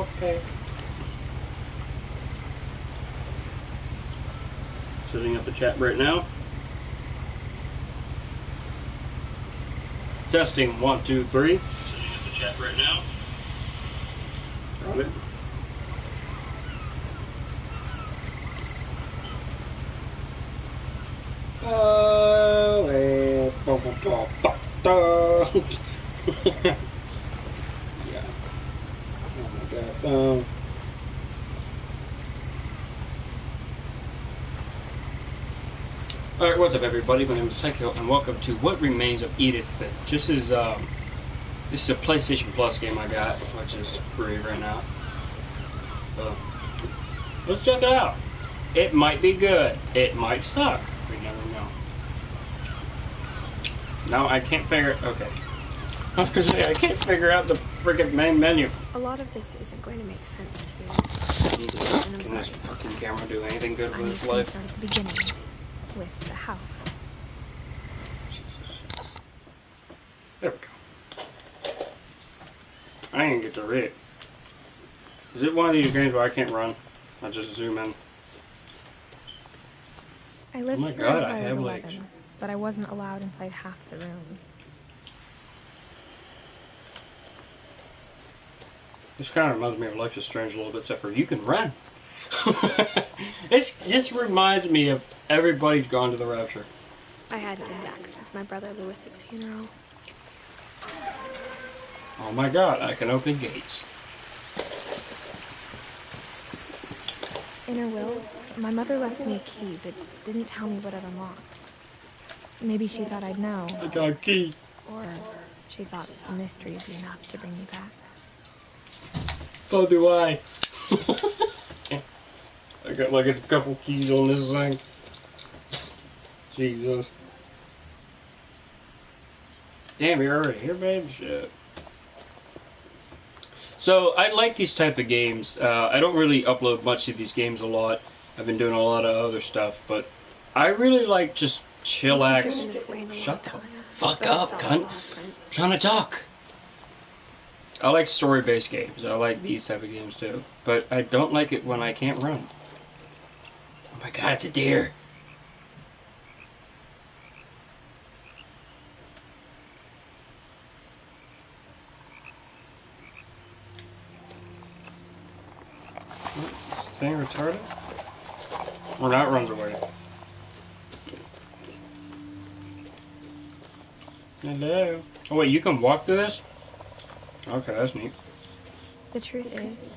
Okay. Setting up the chat right now. Testing 1, 2, 3. Setting up the chat right now. Got it. Yeah. Oh my god. Alright, what's up everybody? My name is Tykil and welcome to What Remains of Edith, Finch. This is a PlayStation Plus game I got, which is free right now. Let's check it out. It might be good. It might suck. We never know. No, I can't figure... Okay. I was gonna say, I can't figure out the freaking main menu. A lot of this isn't going to make sense to you. Can this fucking camera do anything good with its life? Start at the beginning with the house. Jesus. There we go. I didn't get to read it. Is it one of these games where I can't run? I just zoom in. I lived my here God, until I I was have 11, legs. but I wasn't allowed inside half the rooms. This kind of reminds me of Life is Strange a little bit, except for you can run. This reminds me of Everybody's Gone to the Rapture. I hadn't been back since my brother Lewis's funeral. Oh my god, I can open gates. In her will, my mother left me a key, but didn't tell me what it unlocked. Maybe she thought I'd know. I got a key. Or she thought the mystery would be enough to bring me back. So do I. I got like a couple keys on this thing. Jesus. Damn, you're already here, babe? Shit. So, I like these type of games. I don't really upload much of these games a lot. I've been doing a lot of other stuff, but I really like just chillax. Shut the fuck up, cunt. I'm trying to talk. I like story-based games. I like these type of games too. But I don't like it when I can't run. Oh my god, it's a deer. This thing retarded? Or not runs away. Hello. Oh wait, you can walk through this? Okay, that's neat. The truth is,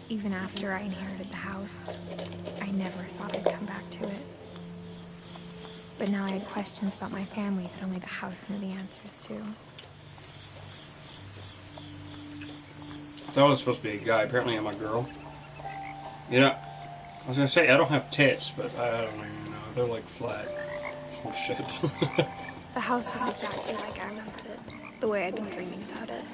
even after I inherited the house, I never thought I'd come back to it. But now I had questions about my family that only the house knew the answers to. I thought I was supposed to be a guy. Apparently I'm a girl. You know, I was gonna say, I don't have tits, but I don't even know. They're like flat. Oh shit. The house was exactly like I remembered it, the way I'd been dreaming about it.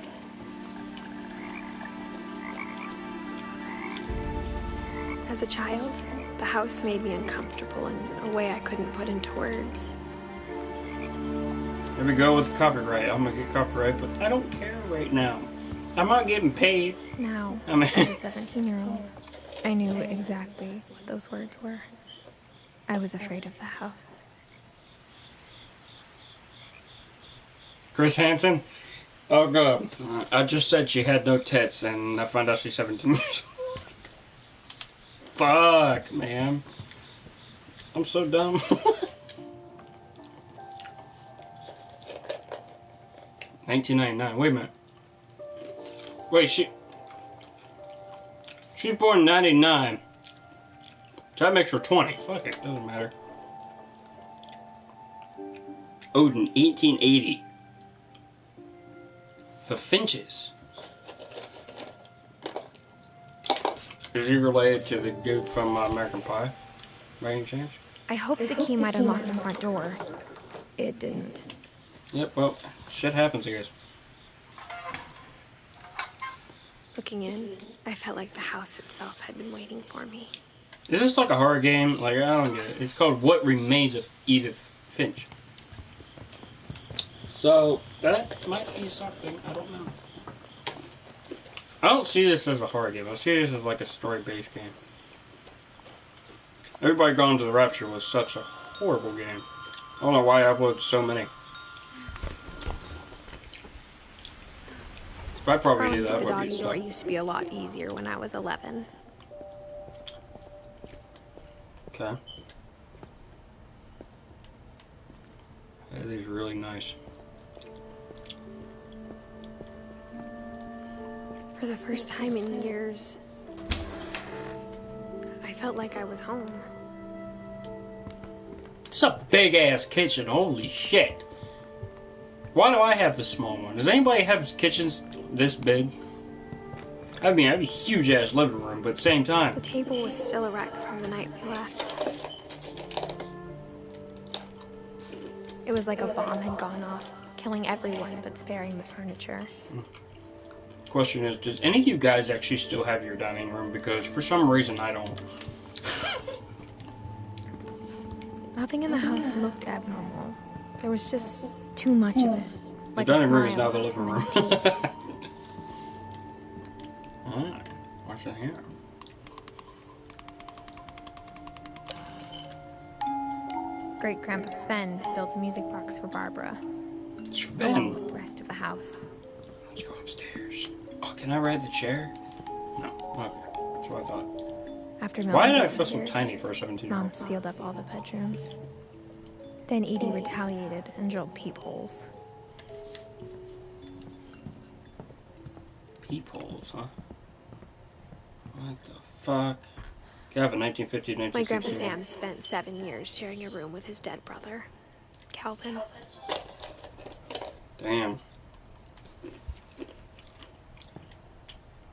As a child, the house made me uncomfortable in a way I couldn't put into words. Here we go with copyright. I'm gonna get copyright, but I don't care right now. I'm not getting paid. Now, as a 17-year-old, I knew exactly what those words were. I was afraid of the house. Chris Hansen? Oh god. I just said she had no tits, and I found out she's 17 years old. Fuck, man. I'm so dumb. 1999. Wait a minute. Wait, she's born in 99. So that makes her 20. Fuck it, doesn't matter. Odin, 1880. The Finches. Is he related to the dude from American Pie, by any chance? I hoped the key might unlock the front door. It didn't. Yep, well, shit happens, I guess. Looking in, I felt like the house itself had been waiting for me. Is this like a horror game? Like, I don't get it. It's called What Remains of Edith Finch. So, that might be something. I don't know. I don't see this as a horror game. I see this as like a story-based game. Everybody Gone to the Rapture was such a horrible game. I don't know why I uploaded so many. If I probably knew that, The would be doggy door stuck. used to be a lot easier when I was 11. Okay. That is really nice. For the first time in years, I felt like I was home. It's a big ass kitchen, holy shit. Why do I have the small one? Does anybody have kitchens this big? I mean, I have a huge ass living room, but at the same time. The table was still a wreck from the night we left. It was like a bomb had gone off, killing everyone but sparing the furniture. Question is, does any of you guys actually still have your dining room? Because for some reason I don't. Nothing in the house looked abnormal. There was just too much of it. The dining room is now the living room. Alright, what's in here? Great Grandpa Sven built a music box for Barbara. Sven. Along with the rest of the house. Let's go upstairs. Oh, can I ride the chair? No. Okay, that's what I thought. After Why did I feel disappeared, so tiny for a 17-year-old? Mom sealed up all the bedrooms. Then Edie retaliated and drilled peepholes. Peepholes, huh? What the fuck? Gavin, 1950 to My grandpa 1961. Sam spent 7 years sharing a room with his dead brother, Calvin. Damn.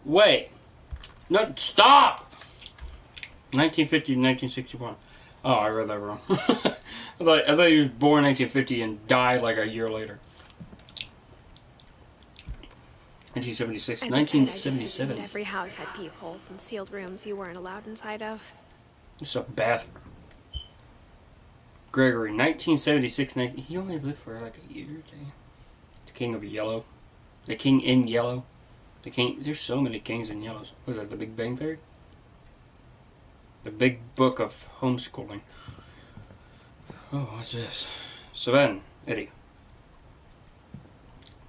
Wait. No, stop! 1950 to 1961. Oh, I read that wrong. I thought he was born in 1950 and died like a year later. 1976. As a kid, I just 1977. assumed every house had peepholes and sealed rooms you weren't allowed inside of. It's a bathroom. Gregory, 1976. He only lived for like a year. Damn. The King of Yellow. The King in Yellow. The King. There's so many kings in yellows. What is that? The Big Bang Theory? The Big Book of Homeschooling. Oh, what's this? Sven, Eddie.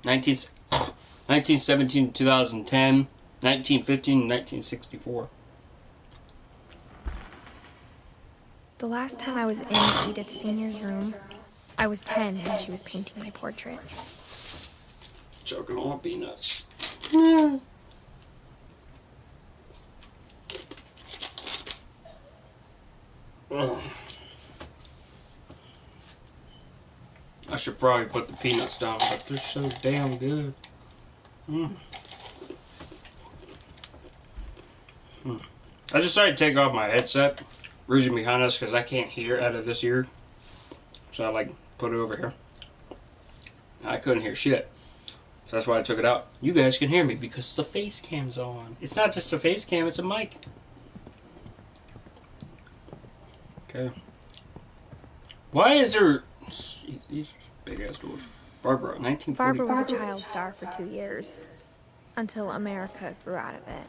1917 to 2010. 1915 to 1964. The last time I was in Edith Senior's room, I was 10 and she was painting my portrait. Choking on peanuts. Ugh. I should probably put the peanuts down, but they're so damn good. I decided to take off my headset. Reason behind this because I can't hear out of this ear. So I like put it over here. I couldn't hear shit. So that's why I took it out. You guys can hear me because the face cam's on. It's not just a face cam, it's a mic. Okay. Why is there these big ass doors? Barbara, 1940. Barbara was a child star for 2 years, until America grew out of it.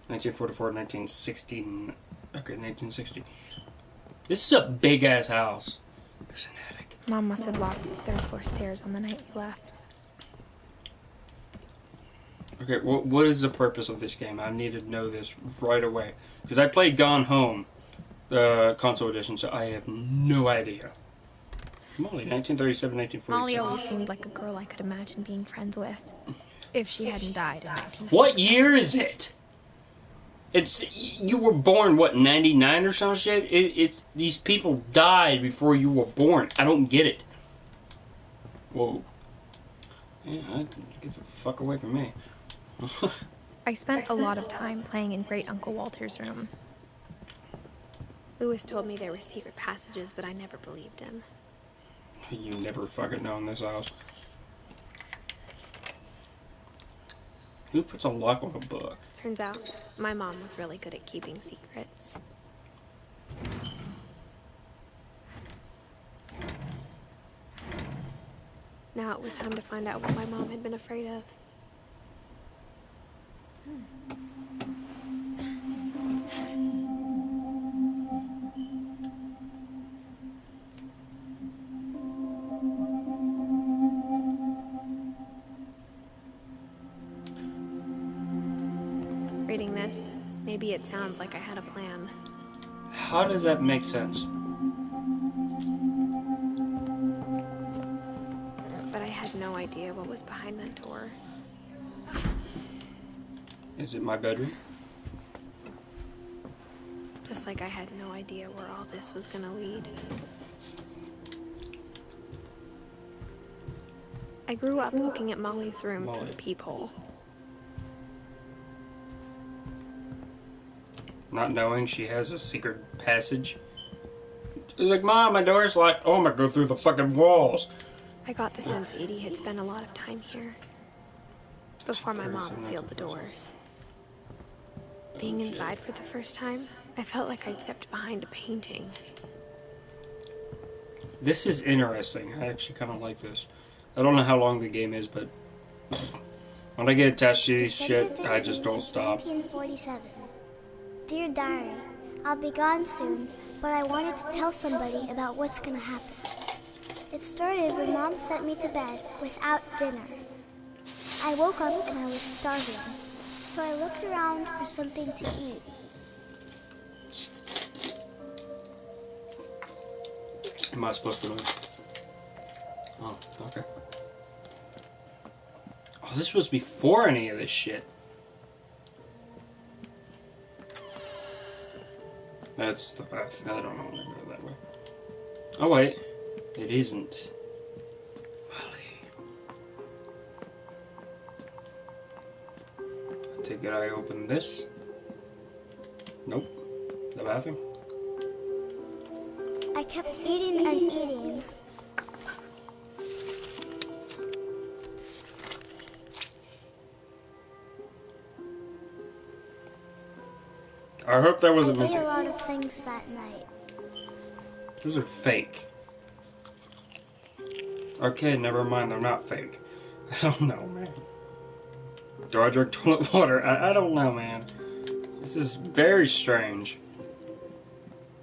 1944, 1960. Okay, 1960. This is a big ass house. There's an attic. Mom must have locked the third floor stairs on the night we left. Okay, what is the purpose of this game? I need to know this right away. Because I played Gone Home, the console edition, so I have no idea. Molly, 1937, 1947. Molly always seemed like a girl I could imagine being friends with, if she hadn't died in 1950. What year is it? You were born, what, 99 or some shit? These people died before you were born. I don't get it. Whoa. Yeah, get the fuck away from me. I spent a lot of time playing in Great Uncle Walter's room. Lewis told me there were secret passages, but I never believed him. You never fucking know in this house. Who puts a lock on a book? Turns out, my mom was really good at keeping secrets. Now it was time to find out what my mom had been afraid of. Reading this, maybe it sounds like I had a plan. How does that make sense? But I had no idea what was behind that door. Is it my bedroom? Just like I had no idea where all this was gonna lead. I grew up looking at Molly's room through the peephole. Not knowing she has a secret passage. She's like, Mom, my door's locked. Oh, I'm gonna go through the fucking walls. I got the sense Edie had spent a lot of time here. Before my mom sealed the doors. Being inside for the first time, I felt like I'd stepped behind a painting. This is interesting. I actually kind of like this. I don't know how long the game is, but when I get attached to these shit, I just don't stop. 1947. Dear Diary, I'll be gone soon, but I wanted to tell somebody about what's gonna happen. It started when Mom sent me to bed without dinner. I woke up and I was starving, so I looked around for something to eat. Am I supposed to know? Oh, okay. Oh, this was before any of this shit. That's the path. I don't want to go that way. Oh, wait. It isn't. I take it I open this. Nope. The bathroom. I kept eating and eating. I hope that wasn't I meant ate a to. lot of things that night. Those are fake. Okay, never mind. They're not fake. I don't know, man. Do I drink toilet water? I don't know, man. This is very strange.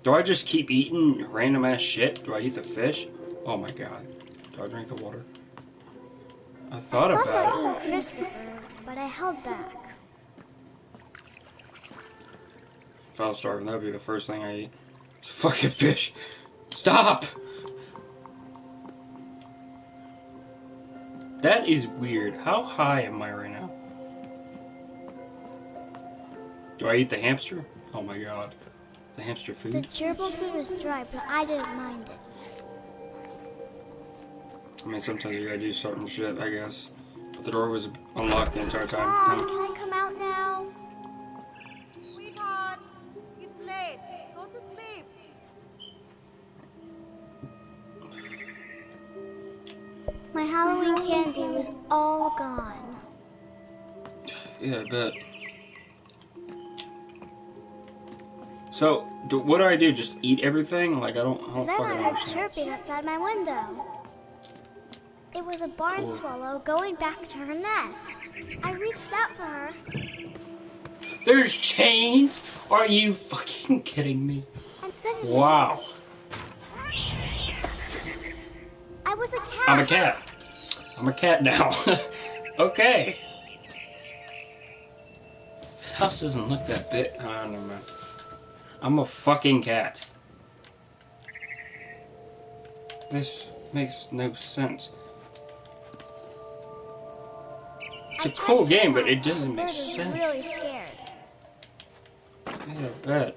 Do I just keep eating random ass shit? Do I eat the fish? Oh my god. Do I drink the water? I thought about it. Eating Christopher, but I held back. If I was starving, that would be the first thing I eat. It's fucking fish. Stop! That is weird. How high am I right now? Do I eat the hamster? Oh my god. The hamster food? The gerbil food was dry, but I didn't mind it. I mean, sometimes you gotta do certain shit, I guess. But the door was unlocked the entire time. Mom, No. can I come out now? Sweetheart, it's late. Go to sleep. My Halloween candy was all gone. Yeah, I bet. So, what do I do? Just eat everything? Like, I don't Then fucking I heard understand. chirping outside my window. It was a barn Cool. swallow going back to her nest. I reached out for her. There's chains? Are you fucking kidding me? And suddenly, Wow. I was a cat. I'm a cat. I'm a cat now. Okay. This house doesn't look that big. Oh, never mind. I'm a fucking cat. This makes no sense. It's a cool game, but it doesn't make sense. I was really scared. Yeah, I bet.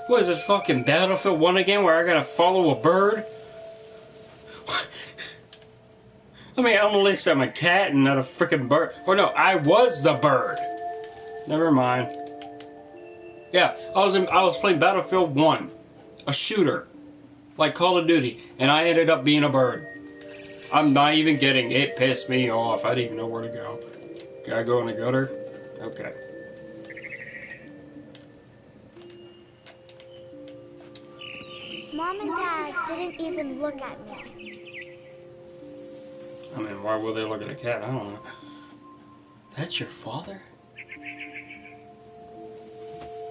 What is it, fucking Battlefield 1 again, where I gotta follow a bird? I mean, at least I'm a cat and not a freaking bird. Or no, I was the bird. Never mind. Yeah, I was playing Battlefield 1, a shooter, like Call of Duty, and I ended up being a bird. I'm not even kidding. It pissed me off. I didn't even know where to go. Can I go in the gutter? Okay. Mom and Dad didn't even look at me. I mean, why will they look at a cat? I don't know. That's your father?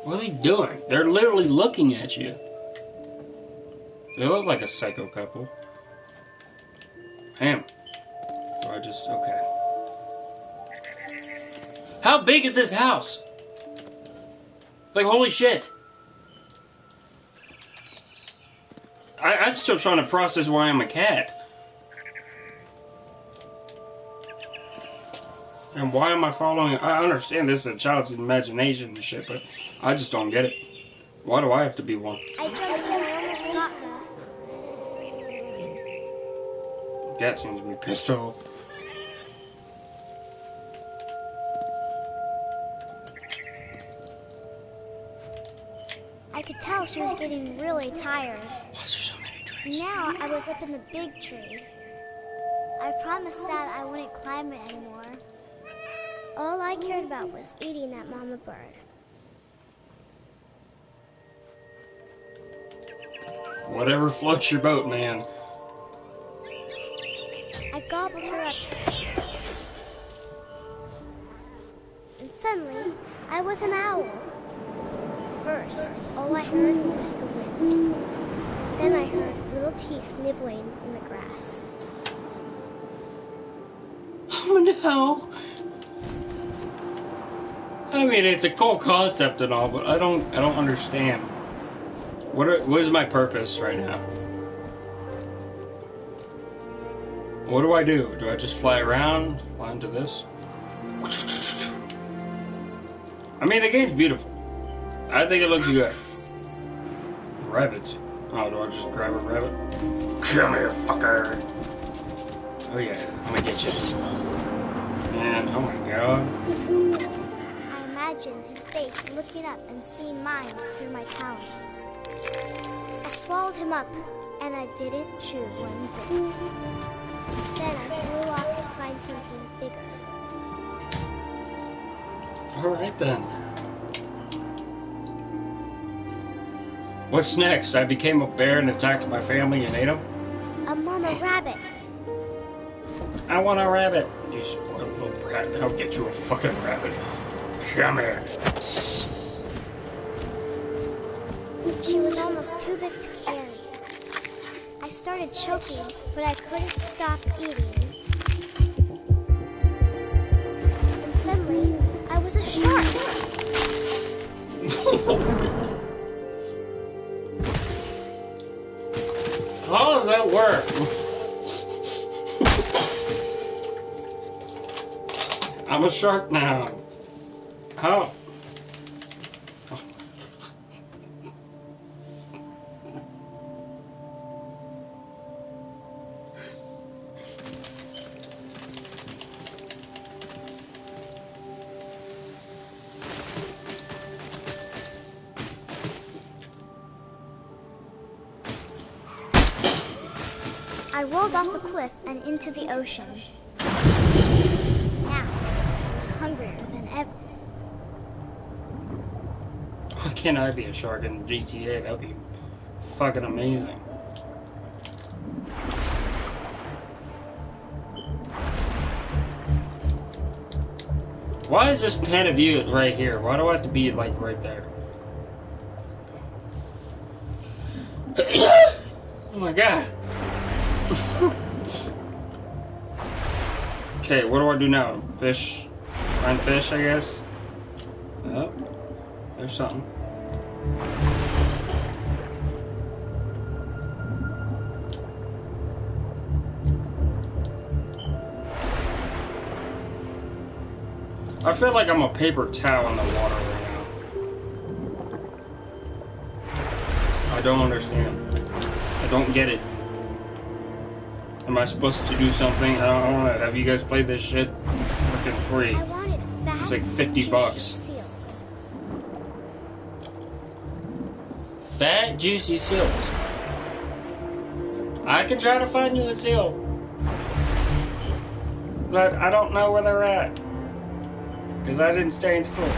What are they doing? They're literally looking at you. They look like a psycho couple. Damn. Do I just... okay. How big is this house? Like, holy shit. I'm still trying to process why I'm a cat. And why am I following... I understand this is a child's imagination and shit, but I just don't get it. Why do I have to be one? I jumped and I almost got her. The cat seems to be pissed off. I could tell she was getting really tired. Why is there so many trees? Now I was up in the big tree. I promised Dad I wouldn't climb it anymore. All I cared about was eating that mama bird. Whatever floats your boat, man. I gobbled her up. And suddenly, I was an owl. First, all I heard was the wind. Then I heard little teeth nibbling in the grass. Oh no! I mean, it's a cool concept and all, but I don't understand. What is my purpose right now? What do I do? Do I just fly around? Fly into this? I mean, the game's beautiful. I think it looks good. Rabbits. Oh, do I just grab a rabbit? Come here, fucker! Oh yeah, I'm gonna get you. Man, oh my god. I imagined his face looking up and seeing mine through my talons. I swallowed him up, and I didn't chew one bit. Then I flew off to find something bigger. Alright then. What's next? I became a bear and attacked my family and ate them? A mama rabbit. I want a rabbit. You spoiled little brat. I'll get you a fucking rabbit. Come here. She was almost too big to carry. I started choking, but I couldn't stop eating. And suddenly, I was a shark. How does that work? I'm a shark now. How? I rolled off the cliff and into the ocean. Now, I was hungrier than ever. Why can't I be a shark in GTA? That would be fucking amazing. Why is this pan of view right here? Why do I have to be like right there? Oh my god. Okay, what do I do now? Fish? Find fish, I guess? Oh, there's something. I feel like I'm a paper towel in the water right now. I don't understand. I don't get it. Am I supposed to do something? I don't know. Have you guys played this shit? Freaking free. I wanted fat, It's like 50 juicy bucks. seals. Fat, juicy seals. I can try to find you a seal. But I don't know where they're at. Because I didn't stay in school.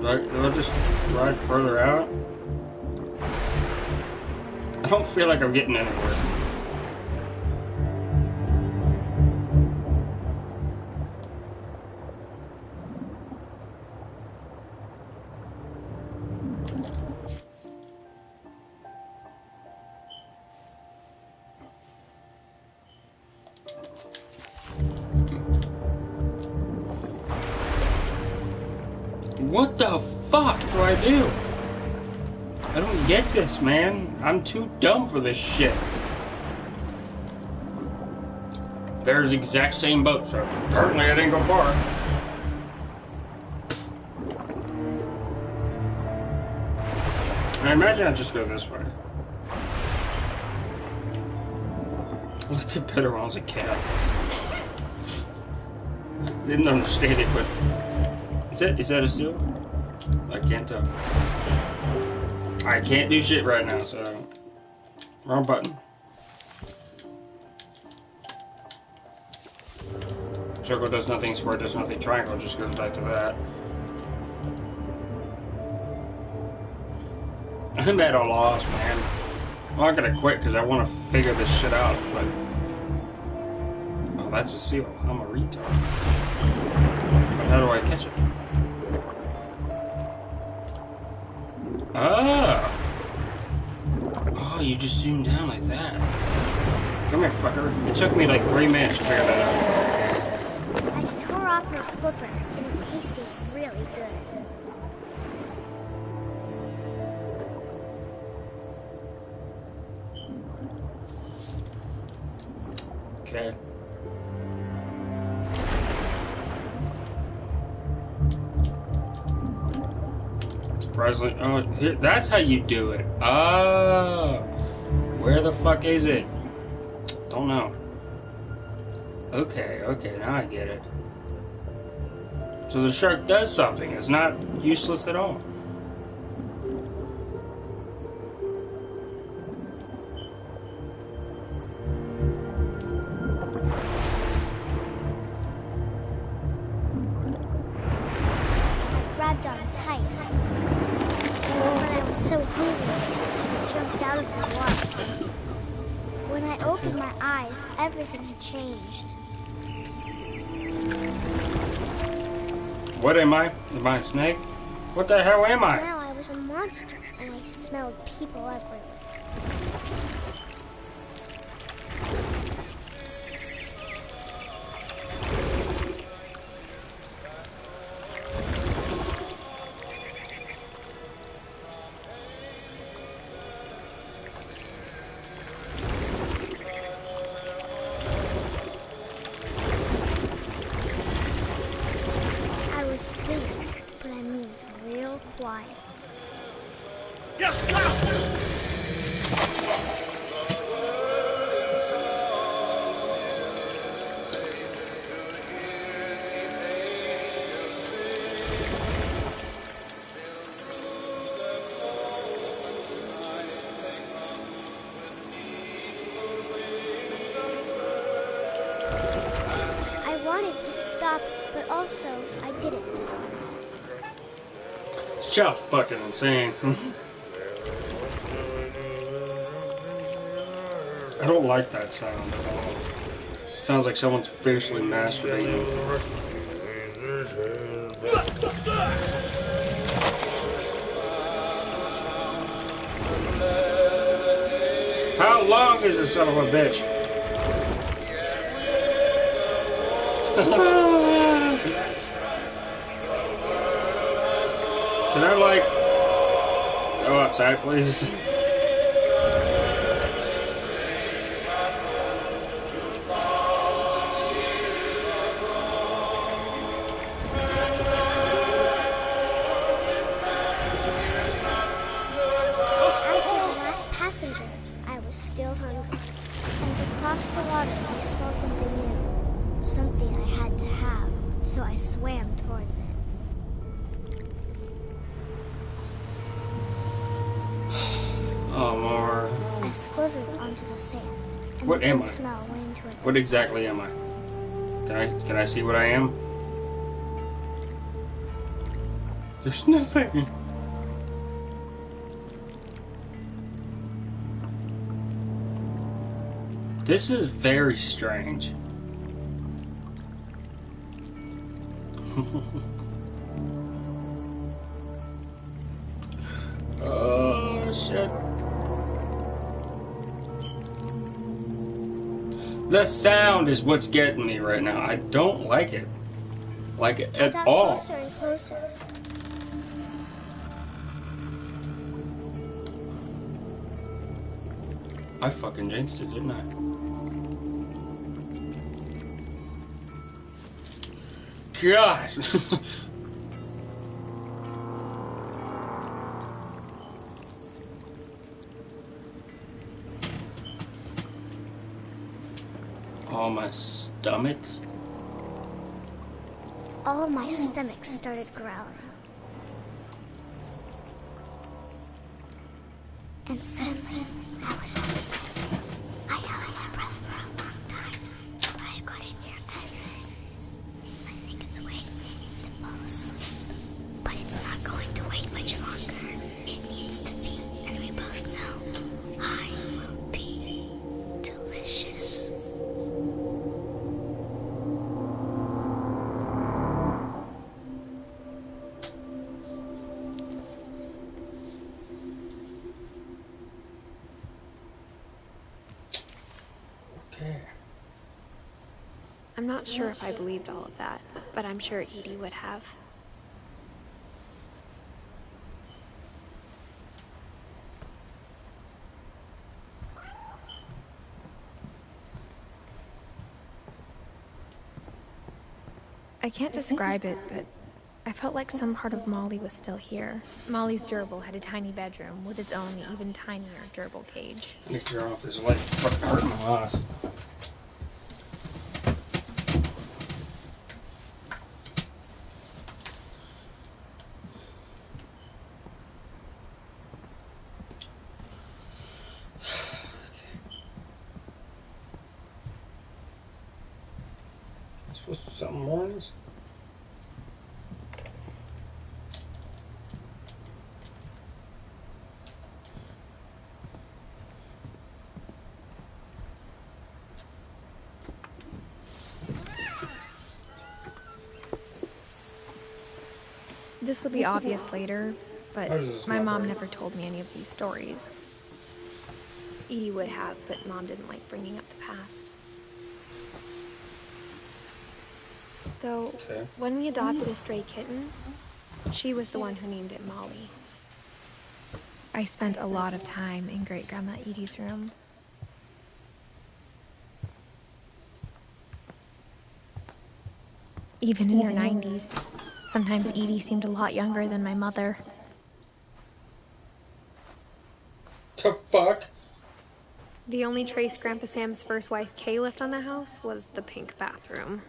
Do I just ride further out? I don't feel like I'm getting anywhere. What the fuck do I do? I don't get this, man. I'm too dumb for this shit. There's the exact same boat, so apparently I didn't go far. I imagine I just go this way. I looked at better when I was a kid. Didn't understand it, but is that a seal? I can't tell. I can't do shit right now, so wrong button. Circle does nothing, square does nothing, triangle just goes back to that. I'm at a loss, man. I'm not gonna quit because I want to figure this shit out, but oh, that's a seal. I'm a retard. But how do I catch it? Ah! Oh, you just zoom down like that. Come here, fucker. It took me like 3 minutes to figure that out. I tore off her flipper, and it tasted really good. Okay. Surprisingly, oh, here, that's how you do it. Oh, where the fuck is it? Don't know. Okay, now I get it. So the shark does something. It's not useless at all. Grabbed on tight. But I was so hungry, I jumped out of the water. When I opened my eyes, everything had changed. What am I? Am I a snake? What the hell am I? Now I was a monster, and I smelled people everywhere. But I moved real quiet. I wanted to stop, but also I didn't. This child's fucking insane. I don't like that sound at all. It sounds like someone's fiercely masturbating. How long is this son of a bitch? Can I, like, go outside, please? After the last passenger, I was still hungry. And to cross the water, I saw something new. Something I had to have, so I swam towards it. Oh, more. I slithered onto the sand, and What the am good I? smell went into it. What exactly am I? Can I see what I am? There's nothing. This is very strange. Oh, shit. The sound is what's getting me right now. I don't like it. Like it at all. Closer and closer. I fucking jinxed it, didn't I? God! All my stomachs? All my stomach started growling. And suddenly, I was weak. I held my breath for a long time, but I couldn't hear anything. I think it's waiting to fall asleep. But it's not going to wait much longer. It needs to be, and we both know I will be delicious. Okay. I'm not sure if I believed all of that, but I'm sure Edie would have. I can't describe it, but I felt like some part of Molly was still here. Molly's gerbil had a tiny bedroom with its own even tinier gerbil cage. I need to turn off this light. It's fucking hurting my eyes. Supposed to be something mornings? This will be obvious later, but my mom never told me any of these stories. Edie would have, but Mom didn't like bringing up the past. Though, when we adopted a stray kitten, she was the one who named it Molly. I spent a lot of time in Great-Grandma Edie's room. Even in her 90s, sometimes Edie seemed a lot younger than my mother. The fuck? The only trace Grandpa Sam's first wife, Kay, left on the house was the pink bathroom.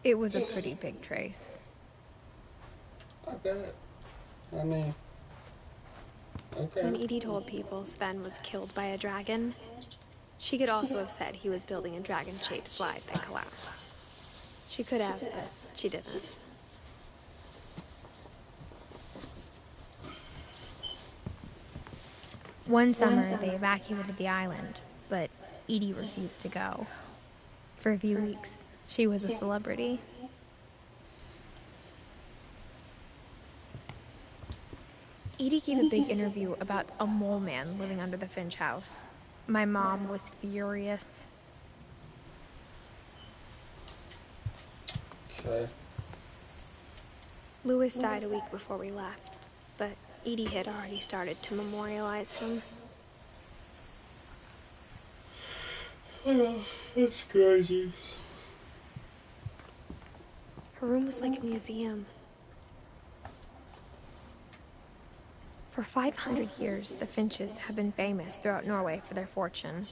It was a pretty big trace. I bet. I mean, okay. When Edie told people Sven was killed by a dragon, she could also have said he was building a dragon-shaped slide that collapsed. She could have, but she didn't. One summer, they evacuated the island, but Edie refused to go. For a few weeks, she was a celebrity. Edie gave a big interview about a mole man living under the Finch house. My mom was furious. Okay. Louis died a week before we left, but Edie had already started to memorialize him. Oh, that's crazy. Her room was like a museum. For 500 years, the Finches have been famous throughout Norway for their fortune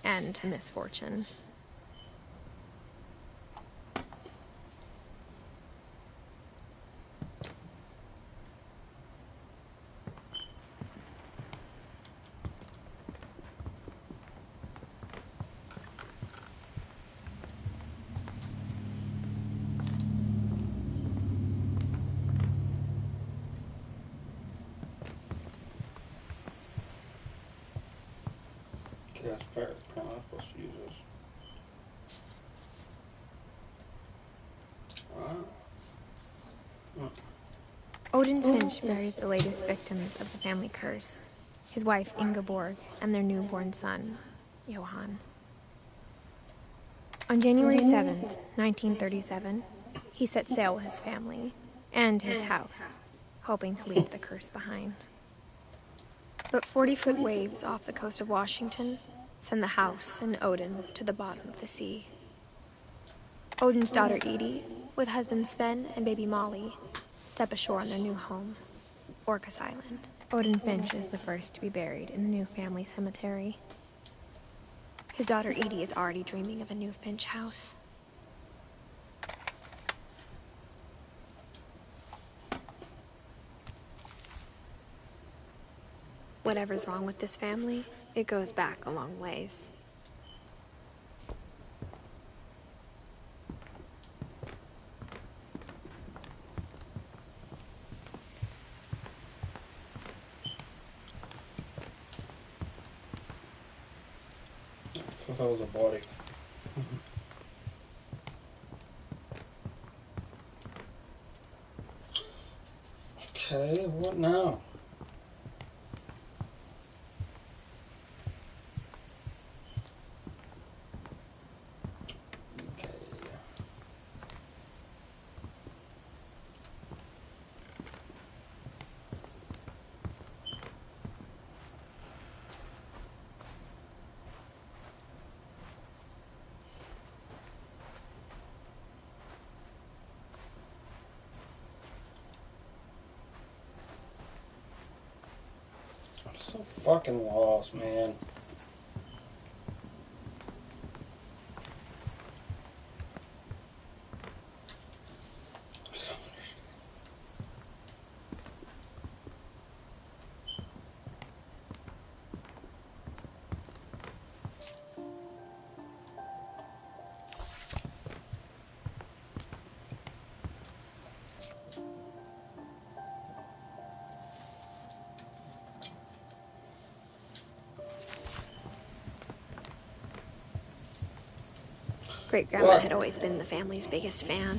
and misfortune. Yeah, apparently I'm supposed to use this. Odin Finch buries the latest victims of the family curse, his wife Ingeborg and their newborn son, Johann. On January 7th, 1937, he set sail with his family and his house, hoping to leave the curse behind. But 40-foot waves off the coast of Washington send the house and Odin to the bottom of the sea. Odin's daughter Edith, with husband Sven and baby Molly, step ashore on their new home, Orcas Island. Odin Finch is the first to be buried in the new family cemetery. His daughter Edie is already dreaming of a new Finch house. Whatever's wrong with this family, it goes back a long ways. I thought that was a body. Okay, what now? I'm so fucking lost, man. I don't understand. Great-grandma had always been the family's biggest fan.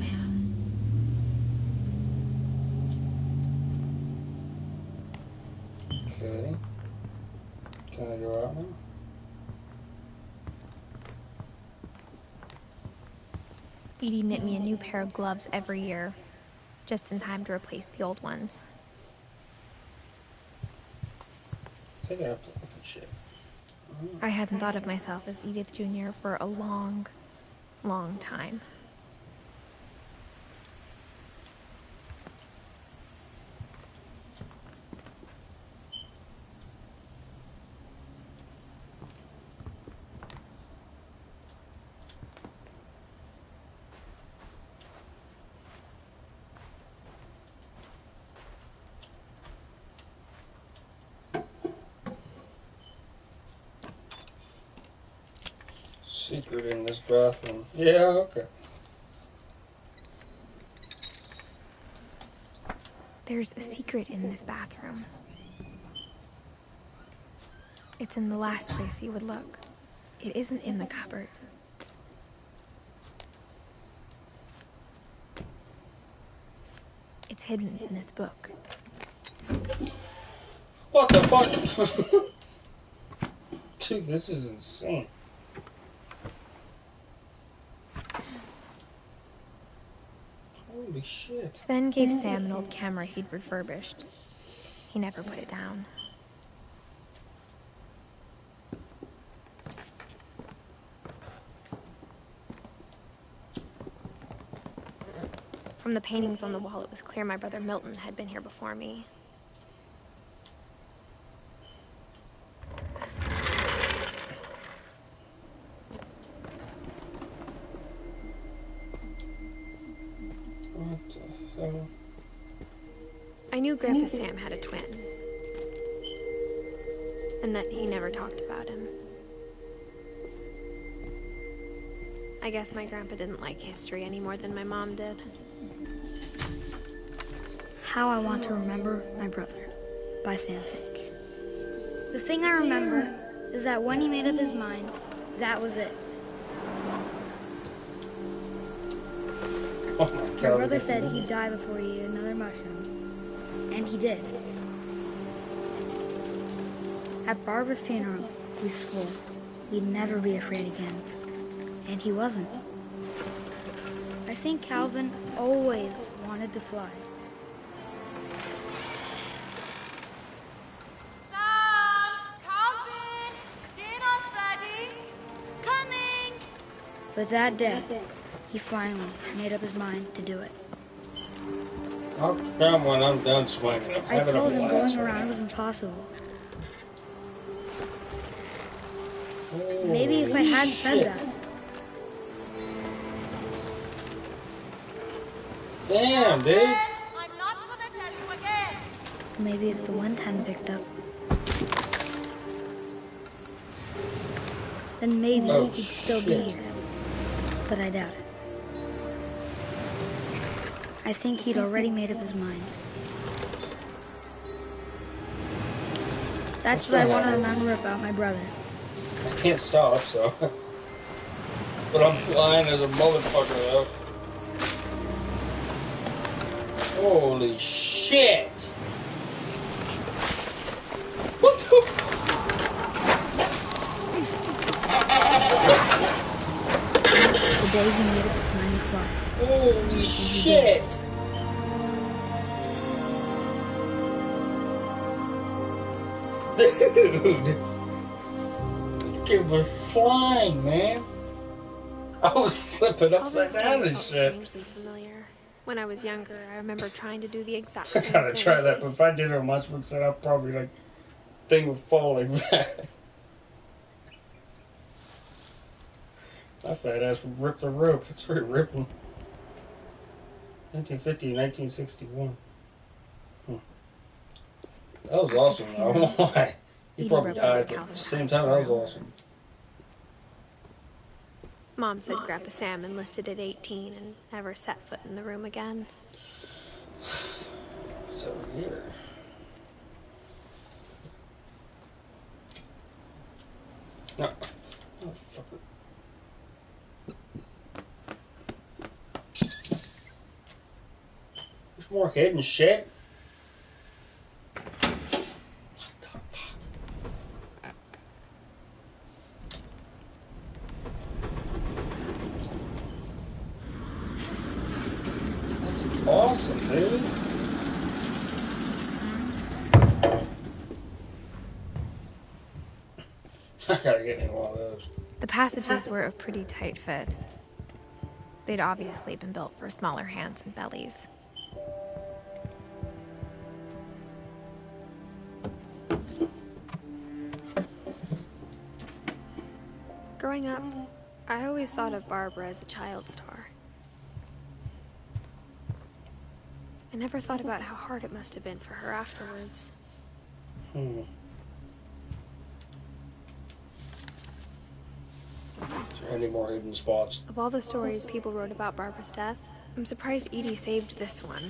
Okay. Can I go out now? Edie knit me a new pair of gloves every year, just in time to replace the old ones. I think I have to look at shit. I hadn't thought of myself as Edith Jr. for a long time. Secret in this bathroom. Yeah, okay. There's a secret in this bathroom. It's in the last place you would look. It isn't in the cupboard. It's hidden in this book. What the fuck? Dude, this is insane. Holy shit. Sven gave Sam an old camera he'd refurbished. He never put it down. From the paintings on the wall, it was clear my brother Milton had been here before me. What the hell? I knew Grandpa Sam had a twin, and that he never talked about him. I guess my grandpa didn't like history any more than my mom did. How I Want to Remember My Brother by Sam Finch. The thing I remember is that when he made up his mind, that was it. Oh my My God. brother said he'd die before he ate another mushroom. And he did. At Barbara's funeral, we swore we'd never be afraid again. And he wasn't. I think Calvin always wanted to fly. Sam! Calvin! Dinner's ready! Coming! But that day, he finally made up his mind to do it. I'll come when I'm done swinging. I'm I having a told him blast. going around was impossible. Maybe if I hadn't said that. Damn, dude. I'm not gonna tell you again! Maybe if the wind hadn't picked up. Then maybe Oh, he'd still be shit. here. But I doubt it. I think he'd already made up his mind. That's what I want to remember about my brother. I can't stop, so. But I'm flying as a motherfucker, though. Holy shit! What the? The day he made up his mind to fly. Holy shit! Dude! It was flying, man. I was flipping All upside those down stories and felt shit. strangely familiar. When I was younger, I remember trying to do the exact I same gotta thing. try that, but if I did it on my swim set, I'd probably like thing would fall like that. My fat ass would rip the rope. It's very ripping. 1950 and 1961. That was awesome, though. Why? He probably died, but at the same time, that was awesome. Mom said Grandpa Sam enlisted at 18 and never set foot in the room again. It's over here. No. Oh, fuck it. There's more hidden shit. That's awesome, dude. I gotta get me one of those. The passages were a pretty tight fit. They'd obviously been built for smaller hands and bellies. Growing up, I always thought of Barbara as a child star. I never thought about how hard it must have been for her afterwards. Is there any more hidden spots? Of all the stories people wrote about Barbara's death, I'm surprised Edie saved this one.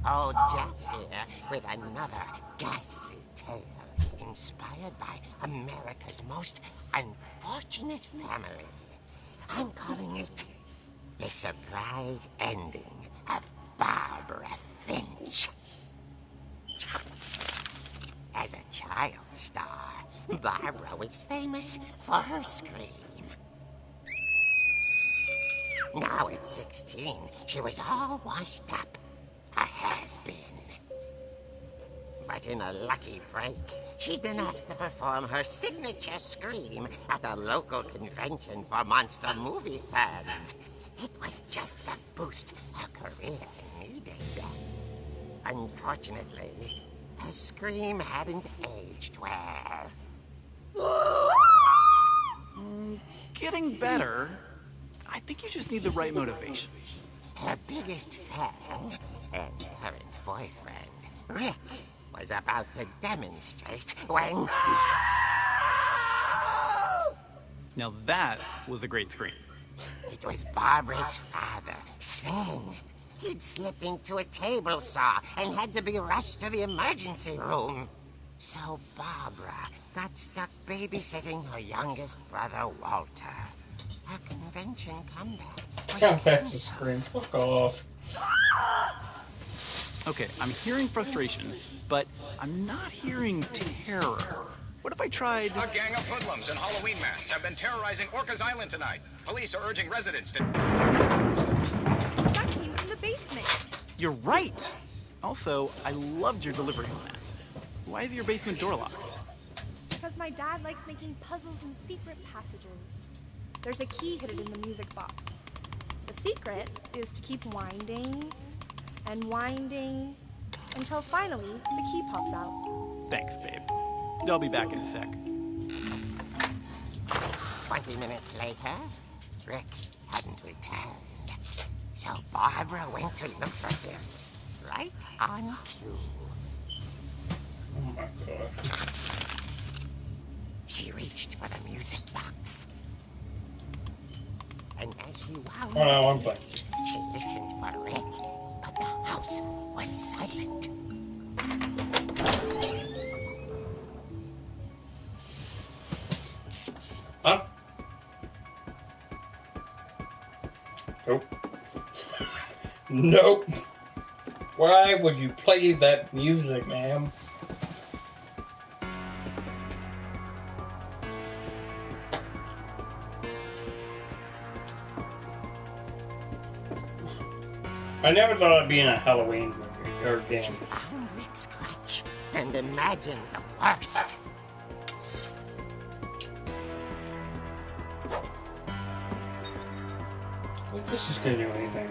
Old Jack here with another ghastly tale inspired by America's most unfortunate family. I'm calling it The Surprise Ending of Barbara Finch. As a child star, Barbara was famous for her scream. Now at 16, she was all washed up. A has-been. But in a lucky break, she'd been asked to perform her signature scream at a local convention for monster movie fans. It was just the boost her career needed. Unfortunately, her scream hadn't aged well. Getting better. I think you just need the right motivation. Her biggest fan and current boyfriend, Rick, was about to demonstrate when... Now that was a great scream. It was Barbara's father, Sven. He'd slipped into a table saw and had to be rushed to the emergency room. So Barbara got stuck babysitting her youngest brother, Walter. Her convention comeback was That's a scream. Fuck off. Okay, I'm hearing frustration, but I'm not hearing terror. What if I tried... A gang of hoodlums in Halloween masks have been terrorizing Orcas Island tonight. Police are urging residents to... That came from the basement. You're right! Also, I loved your delivery on that. Why is your basement door locked? Because my dad likes making puzzles and secret passages. There's a key hidden in the music box. The secret is to keep winding and winding until finally the key pops out. Thanks, babe. I'll be back in a sec. 20 minutes later, Rick hadn't returned. So Barbara went to look for him, right on cue. Oh my god. She reached for the music box. And as she wound, Oh no, I'm fine. she listened for Rick, but the house was silent. Huh? Nope. Nope. Why would you play that music, ma'am? I never thought I'd be in a Halloween movie or game. She found Rick's crutch and imagined the worst. Is this just gonna do anything?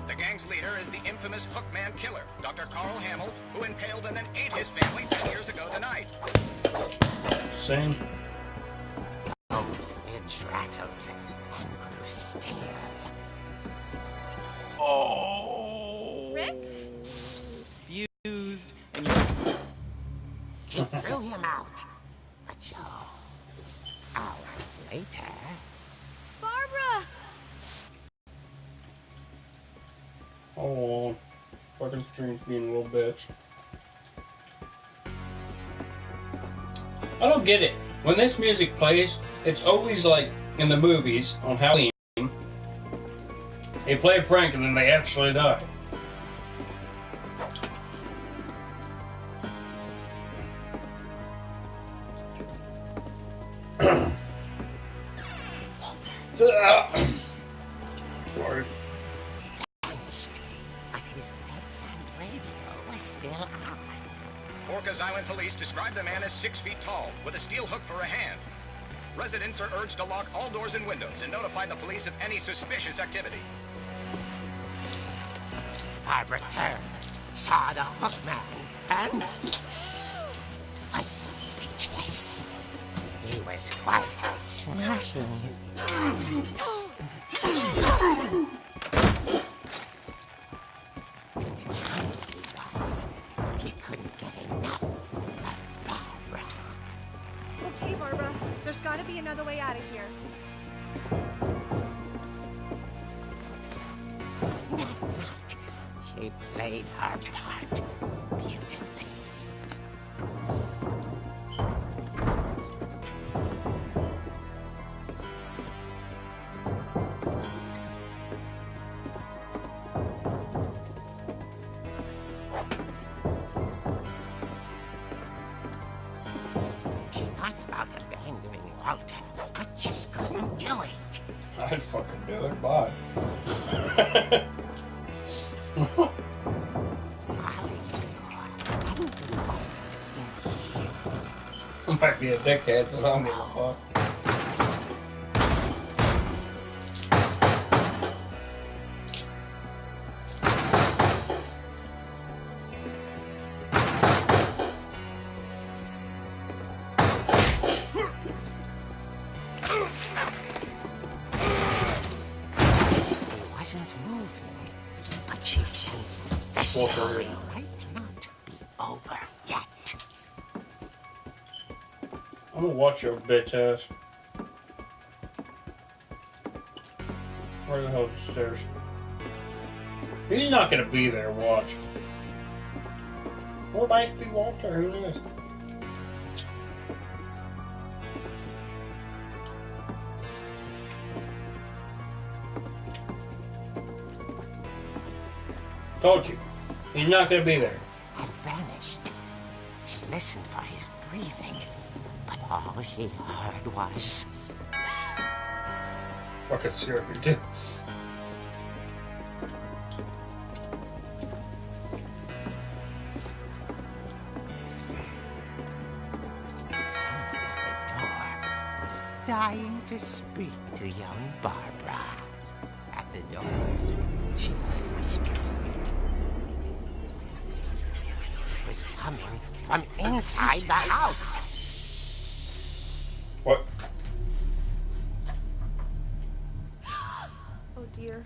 The gang's leader is the infamous Hookman killer, Dr. Carl Hamill, who impaled and then ate his family 10 years ago tonight. Same. Finch rattled and grew still. Oh! Rick? Fused, and you... She threw him out. But hours later... Barbara! Oh, fucking stream's being a little bitch. I don't get it. When this music plays, it's always like in the movies on Halloween. They play a prank and then they actually die. Sorry. Vanished, but his bedside radio was still on. Orcas Island police describe the man as 6 feet tall, with a steel hook for a hand. Residents are urged to lock all doors and windows and notify the police of any suspicious activity. Barbara turned, saw the Hookman, and was speechless. He was quite smashing. He couldn't get enough of Barbara. Okay, Barbara. There's gotta be another way out of here. That night, she played her part beautifully. She thought about abandoning Walter, but just couldn't do it. I'd fucking do it. Bye. I might be a dickhead, but I don't give a fuck. She sensed the story might not be over yet. I'm gonna watch your bitch ass. Where the hell's the stairs? He's not gonna be there, watch. Or might be Walter, who knows? Told you. He's not gonna be there. Had vanished. She listened for his breathing, but all she heard was... Fucking Scooby-Doo. Someone at the door was dying to speak to young Barbara. At the door, she whispered. It was coming from inside the house. What? Oh dear.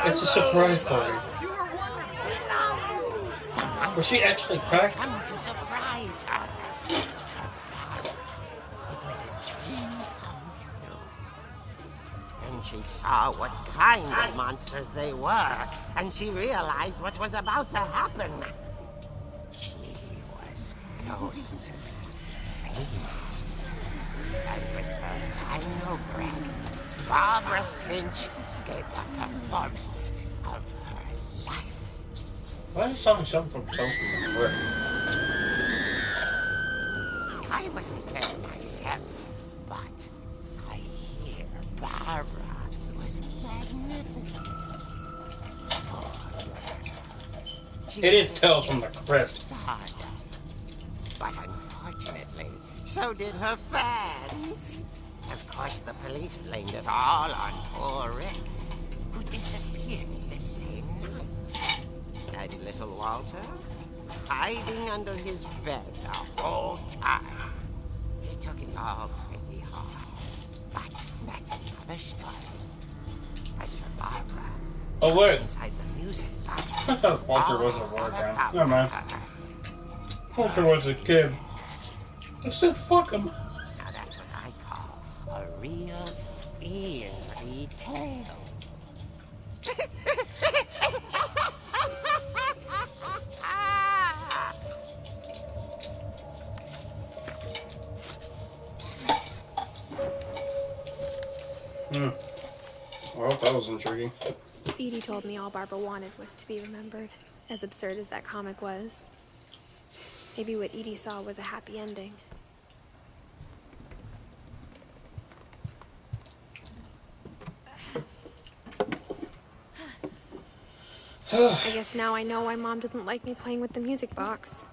It's a surprise party. Was she actually cracked? Come to surprise her. For Barbara, it was a dream come true. Then she saw what kind of monsters they were, and she realized what was about to happen. She was going to be famous. And with her final breath, Barbara Finch gave the performance of her life. Why does it sound like something from Tales from the Crypt? I wasn't there myself, but I hear Barbara was magnificent. Poor girl. She It is Tales from the Crypt. stardom. But unfortunately, so did her fans. Of course, the police blamed it all on poor Rick, who disappeared the same night. And little Walter, hiding under his bed the whole time. He took it all pretty hard. But that's another story. As for Barbara, Oh, wait. inside the music box, I thought Walter was a all war other guy. about Never mind. her. Walter was a kid. I said fuck him. Now that's what I call a real eerie tale. Well, that was intriguing. Edie told me all Barbara wanted was to be remembered, as absurd as that comic was. Maybe what Edie saw was a happy ending. I guess now I know why Mom didn't like me playing with the music box.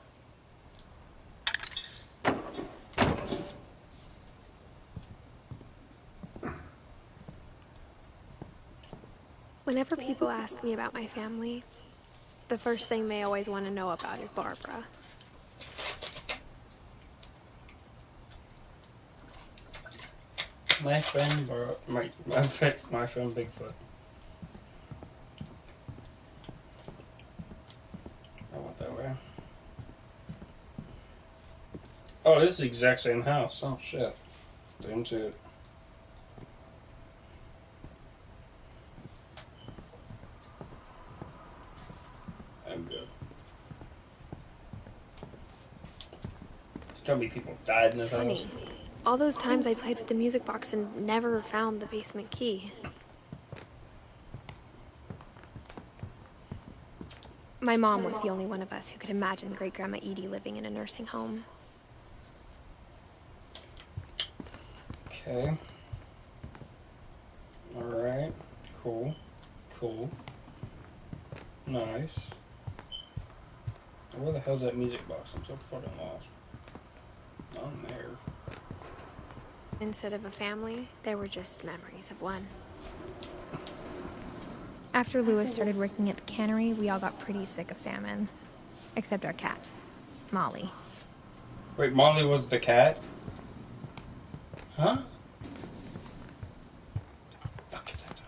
Whenever people ask me about my family, the first thing they always want to know about is Barbara. My friend, my friend Bigfoot. I went that way. Oh, this is the exact same house. Oh shit. Didn't see it. I'm good. Tell me people died in this It's funny. house. All those times I played with the music box and never found the basement key. My mom was the only one of us who could imagine Great-Grandma Edie living in a nursing home. Okay. Alright. Cool. Cool. Nice. Where the hell's that music box? I'm so fucking lost. Not in there. Instead of a family, there were just memories of one. After Lewis started working at the cannery, we all got pretty sick of salmon. Except our cat, Molly. Wait, Molly was the cat? Huh? Fuck is that?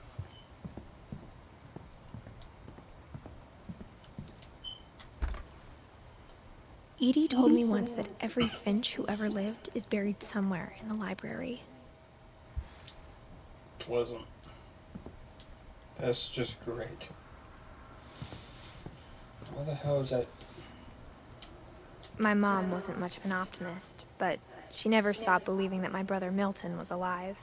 Edie told me once that every Finch who ever lived is buried somewhere in the library. Pleasant. That's just great. What the hell is that? My mom wasn't much of an optimist, but she never stopped believing that my brother Milton was alive.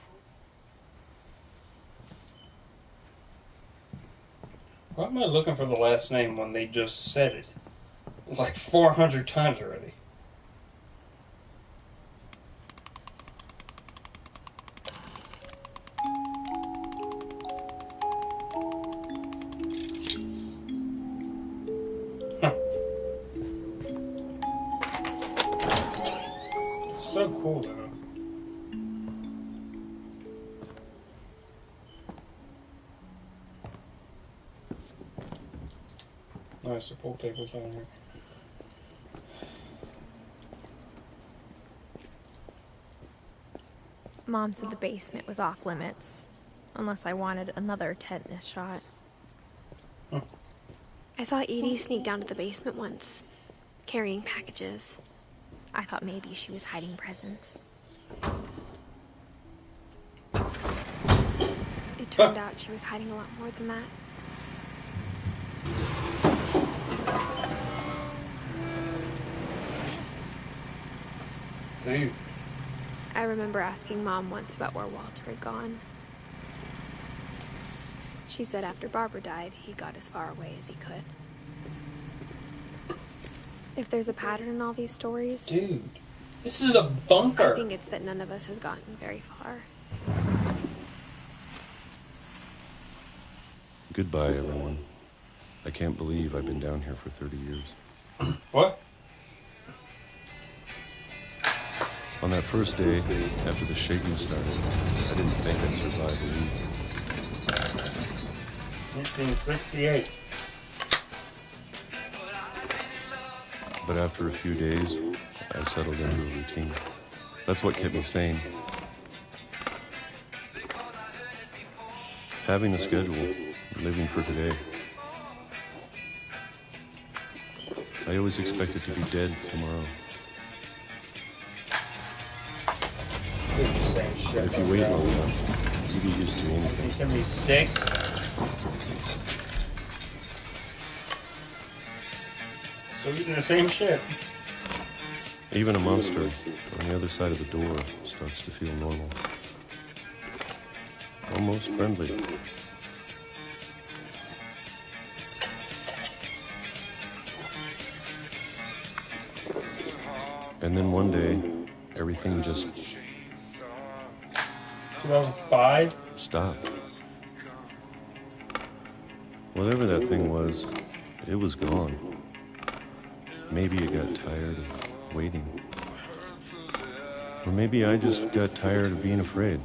Why am I looking for the last name when they just said it? Like 400 times already. It's so cool though. Nice, the pool table's down here. Mom said the basement was off limits, unless I wanted another tetanus shot. I saw Edie sneak down to the basement once, carrying packages. I thought maybe she was hiding presents. It turned out she was hiding a lot more than that. Dude. I remember asking Mom once about where Walter had gone. She said after Barbara died, he got as far away as he could. If there's a pattern in all these stories... Dude, this is a bunker! I think it's that none of us has gotten very far. Goodbye, everyone. I can't believe I've been down here for 30 years. What? On that first day, after the shaking started, I didn't think I'd survive a week. 1968. But after a few days, I settled into a routine. That's what kept me sane. Having a schedule, living for today. I always expected to be dead tomorrow. But if you wait long enough, you get used to anything. 1976. So eating the same shit. Even a monster on the other side of the door starts to feel normal. Almost friendly. And then one day, everything just 2005? stopped. Whatever that thing was, it was gone. Maybe it got tired of waiting. Or maybe I just got tired of being afraid.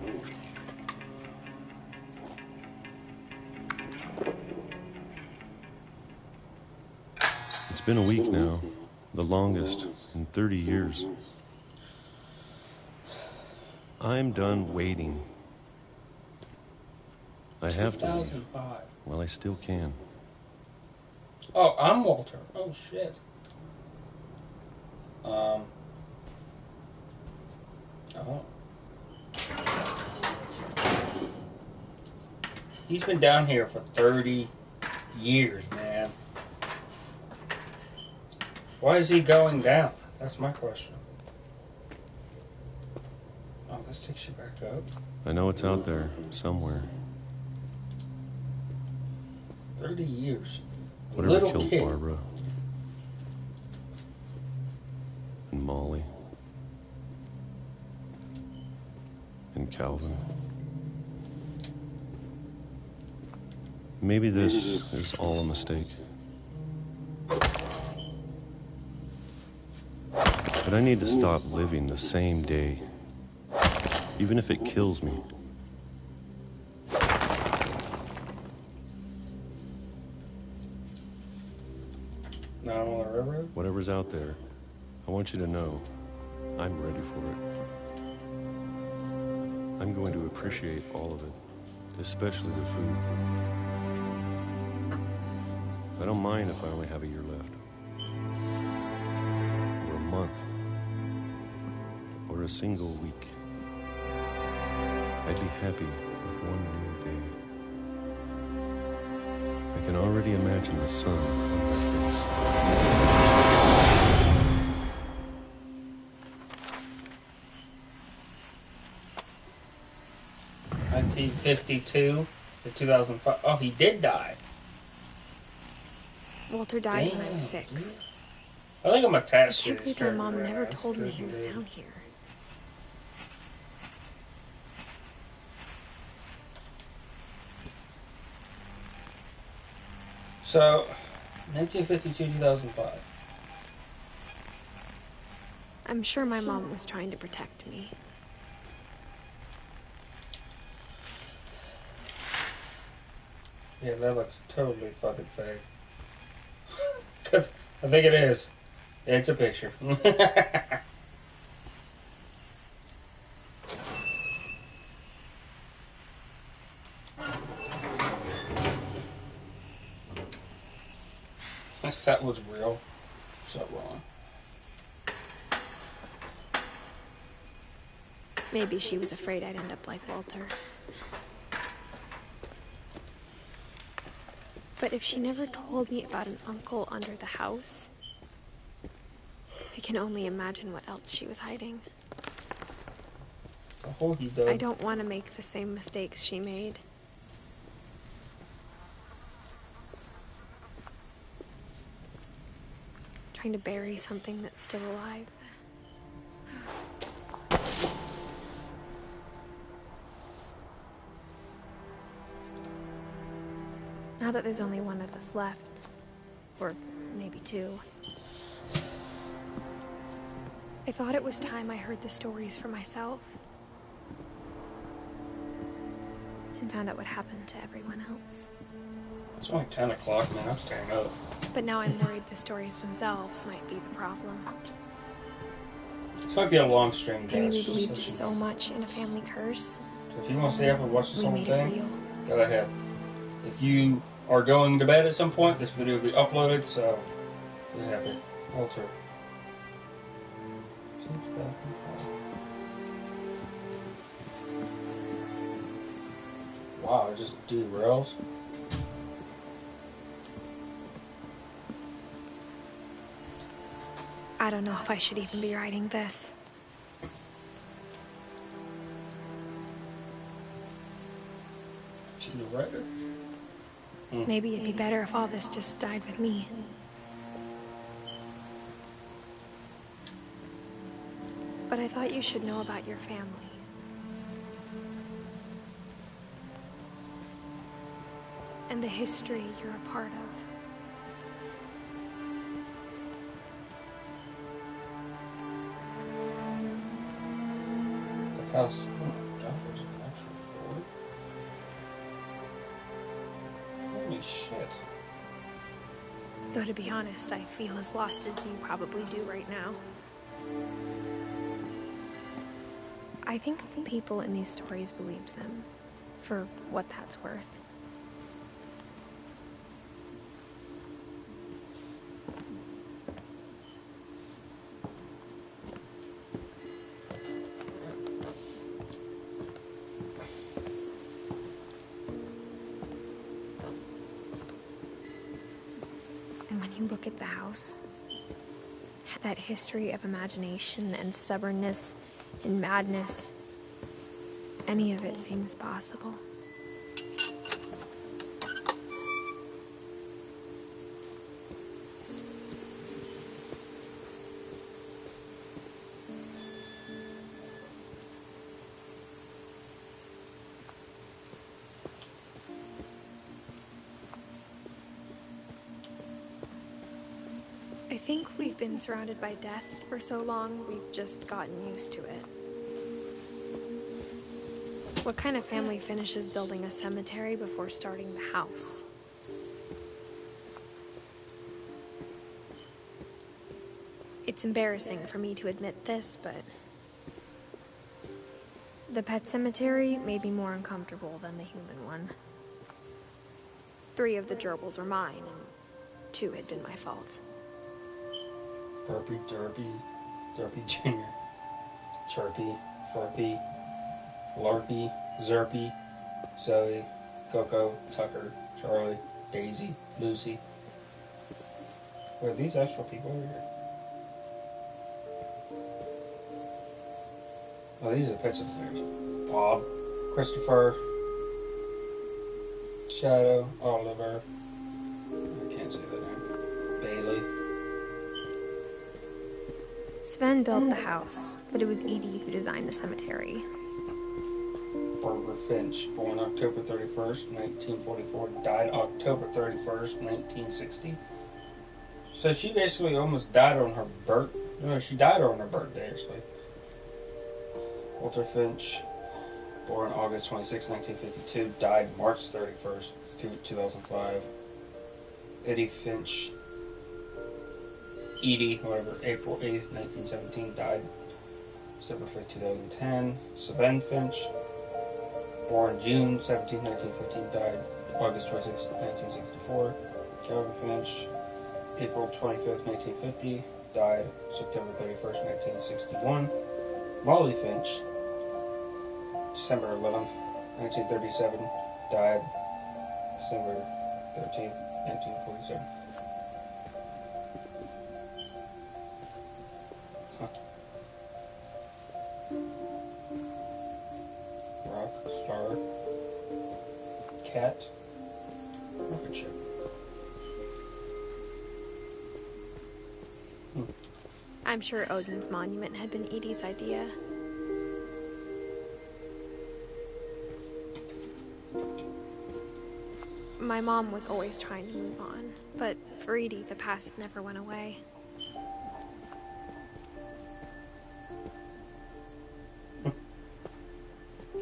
It's been a week now, the longest in 30 years. I'm done waiting. I have to leave. 2005. Well, I still can. Oh, I'm Walter. Oh, shit. Oh. He's been down here for 30 years, man. Why is he going down? That's my question. Oh, this takes you back up. I know it's out there, somewhere. 30 years. Whatever Little killed kid. Barbara. And Molly. And Calvin. Maybe this is all a mistake. But I need to stop living the same day. Even if it kills me. Now on the railroad? Whatever's out there, I want you to know I'm ready for it. I'm going to appreciate all of it, especially the food. I don't mind if I only have a year left. month or a single week. I'd be happy with one new day. I can already imagine the sun on my face. 1952 to 2005. Oh, he did die. Walter died when I was 6. I think I'm I attached to can't this believe my mom character. never told me he was down here. So, 1952, 2005. I'm sure my mom was trying to protect me. Yeah, that looks totally fucking fake. Because I think it is. It's a picture. If that was real, so wrong. Maybe she was afraid I'd end up like Walter. But if she never told me about an uncle under the house, I can only imagine what else she was hiding. It's a hoagie dog. I don't want to make the same mistakes she made. Trying to bury something that's still alive. Now that there's only one of us left, or maybe 2, I thought it was time I heard the stories for myself and found out what happened to everyone else. It's only 10 o'clock, man. I'm staying up. But now I'm worried the stories themselves might be the problem. This might be a long stream, Maybe guys. we believed so much in a family curse. So if you want to stay up and watch this We whole made it thing, real. go ahead. If you are going to bed at some point, this video will be uploaded, so be happy. Walter. Wow, it just derails. I don't know if I should even be writing this. She's a writer. Maybe it'd be better if all this just died with me. But I thought you should know about your family. And the history you're a part of. The house. Oh my god, there's an actual floor. Holy shit. Though to be honest, I feel as lost as you probably do right now. I think the people in these stories believed them, for what that's worth. And when you look at the house, that history of imagination and stubbornness and madness, any of it seems possible. I think we've been surrounded by death for so long, we've just gotten used to it. What kind of family finishes building a cemetery before starting the house? It's embarrassing for me to admit this, but the pet cemetery may be more uncomfortable than the human one. 3 of the gerbils were mine, and 2 had been my fault. Burpy derpy. Derpy Jr., Chirpy, Furpy, Larpy, Zerpy, Zoe, Coco, Tucker, Charlie, Daisy, Lucy. Are these actual people over here? Oh, these are pets of theirs. Bob, Christopher, Shadow, Oliver, I can't say that name, Bailey. Sven built the house, but it was Edie who designed the cemetery. Barbara Finch, born October 31st, 1944, died October 31st, 1960. So she basically almost died on her birthday. No, she died on her birthday, actually. Walter Finch, born August 26, 1952, died March 31st, 2005. Eddie Finch, Edie, whatever, April 8th, 1917, died December 5th, 2010. Sven Finch, born June 17, 1915, died August 26, 1964. Calvin Finch, April 25th, 1950, died September 31st, 1961. Molly Finch, December 11th, 1937, died December 13th, 1947. Huh. Rock, star, cat, rocket ship. I'm sure Odin's monument had been Edie's idea. My mom was always trying to move on, but for Edie, the past never went away.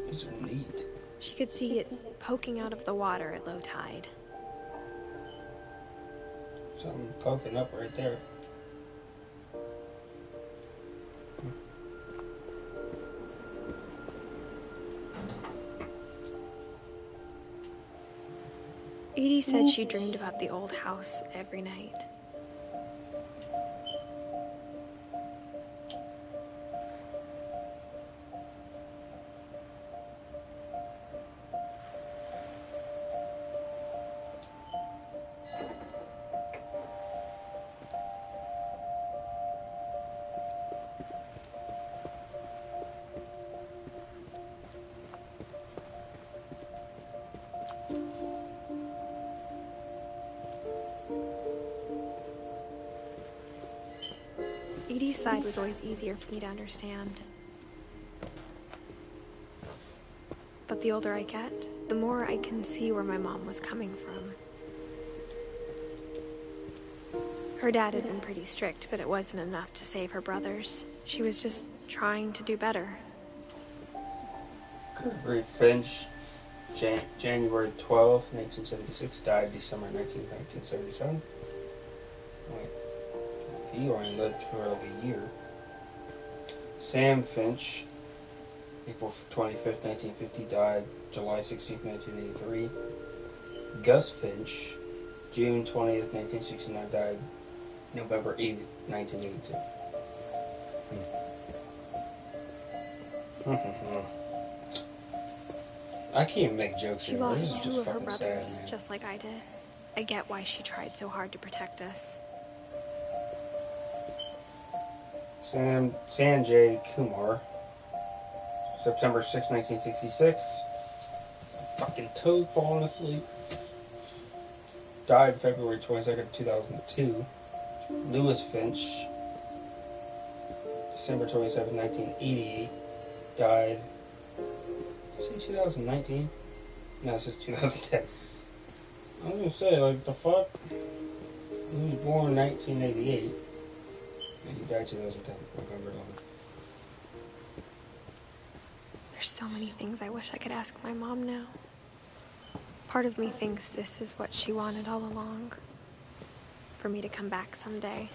These are neat. She could see it poking out of the water at low tide. Something poking up right there. Edie said she dreamed about the old house every night. Edie's side was always easier for me to understand. But the older I get, the more I can see where my mom was coming from. Her dad had been pretty strict, but it wasn't enough to save her brothers. She was just trying to do better. Gregory Finch, January 12th, 1976, died December 19th, 1977. Wait. He only lived for like a year. Sam Finch, April 25th, 1950, died July 16th, 1983. Gus Finch, June 20th, 1969, died November 8th, 1982. I can't even make jokes She anymore. lost two of her fucking sad, brothers, man. just like I did. I get why she tried so hard to protect us. Sanjay Kumar, September 6, 1966. Fucking toad falling asleep. Died February 22nd, 2002. Lewis Finch, December 27, 1988. Died, did I say 2019? No, it says 2010. I was gonna say, like, the fuck? He was born in 1988. And he died 2010, November 11th. There's so many things I wish I could ask my mom now. Part of me thinks this is what she wanted all along. For me to come back someday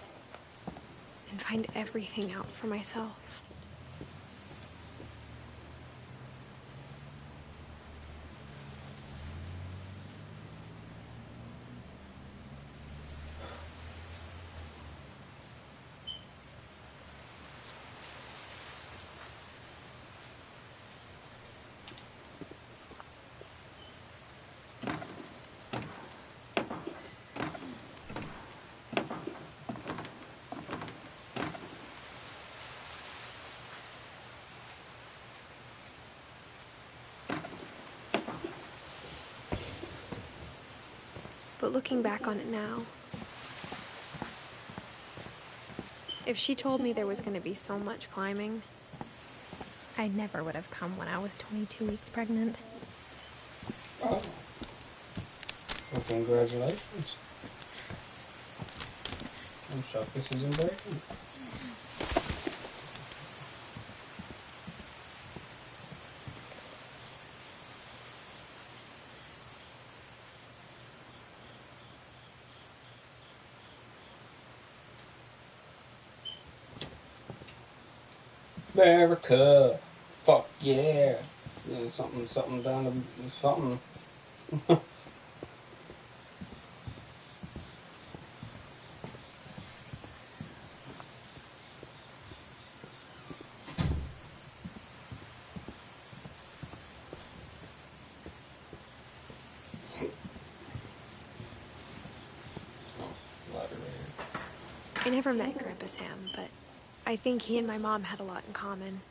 and find everything out for myself. But looking back on it now, if she told me there was going to be so much climbing, I never would have come when I was 22 weeks pregnant. Oh. Well, congratulations. I'm shocked this isn't breaking. America, fuck yeah. Yeah, something down to something. I never met Grandpa Sam, but I think he and my mom had a lot in common.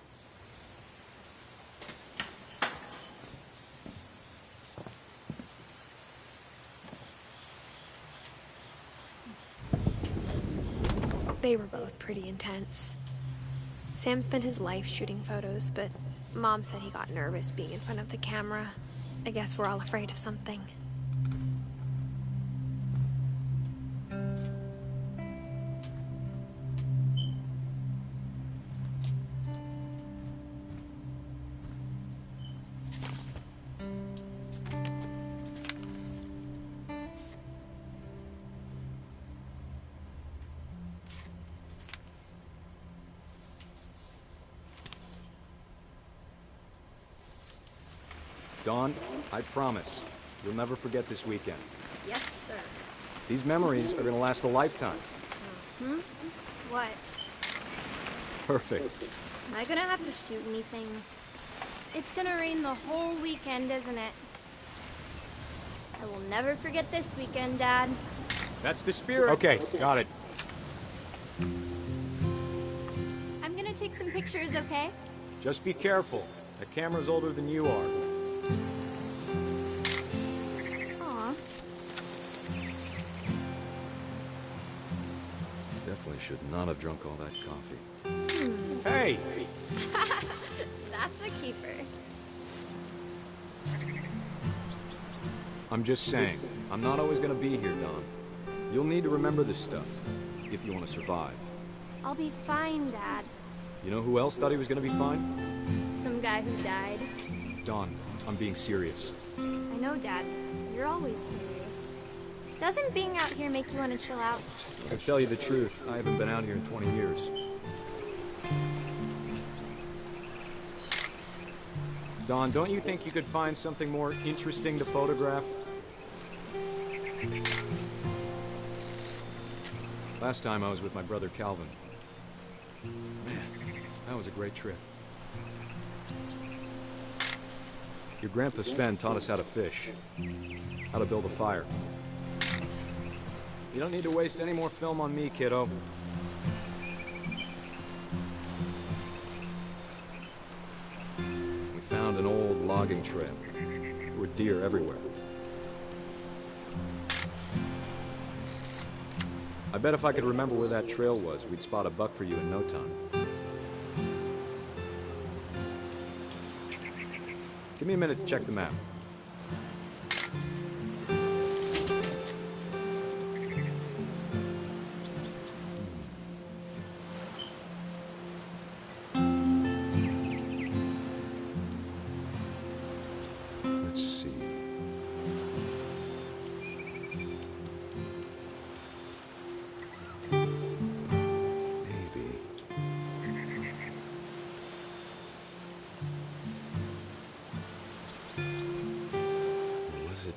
They were both pretty intense. Sam spent his life shooting photos, but Mom said he got nervous being in front of the camera. I guess we're all afraid of something. Dawn, I promise, you'll never forget this weekend. Yes, sir. These memories are gonna last a lifetime. What? Perfect. Am I gonna have to shoot anything? It's gonna rain the whole weekend, isn't it? I will never forget this weekend, Dad. That's the spirit. Okay, got it. I'm gonna take some pictures, okay? Just be careful. That camera's older than you are. Aw. Definitely should not have drunk all that coffee. Hey! That's a keeper. I'm just saying, I'm not always gonna be here, Dawn. You'll need to remember this stuff, if you want to survive. I'll be fine, Dad. You know who else thought he was gonna be fine? Some guy who died. Dawn, I'm being serious. I know, Dad. You're always serious. Doesn't being out here make you want to chill out? To tell you the truth, I haven't been out here in 20 years. Dawn, don't you think you could find something more interesting to photograph? Last time I was with my brother Calvin. Man, that was a great trip. Your grandpa Sven taught us how to fish, how to build a fire. You don't need to waste any more film on me, kiddo. We found an old logging trail. There were deer everywhere. I bet if I could remember where that trail was, we'd spot a buck for you in no time. Give me a minute to check the map. Let's see. Maybe. Was it?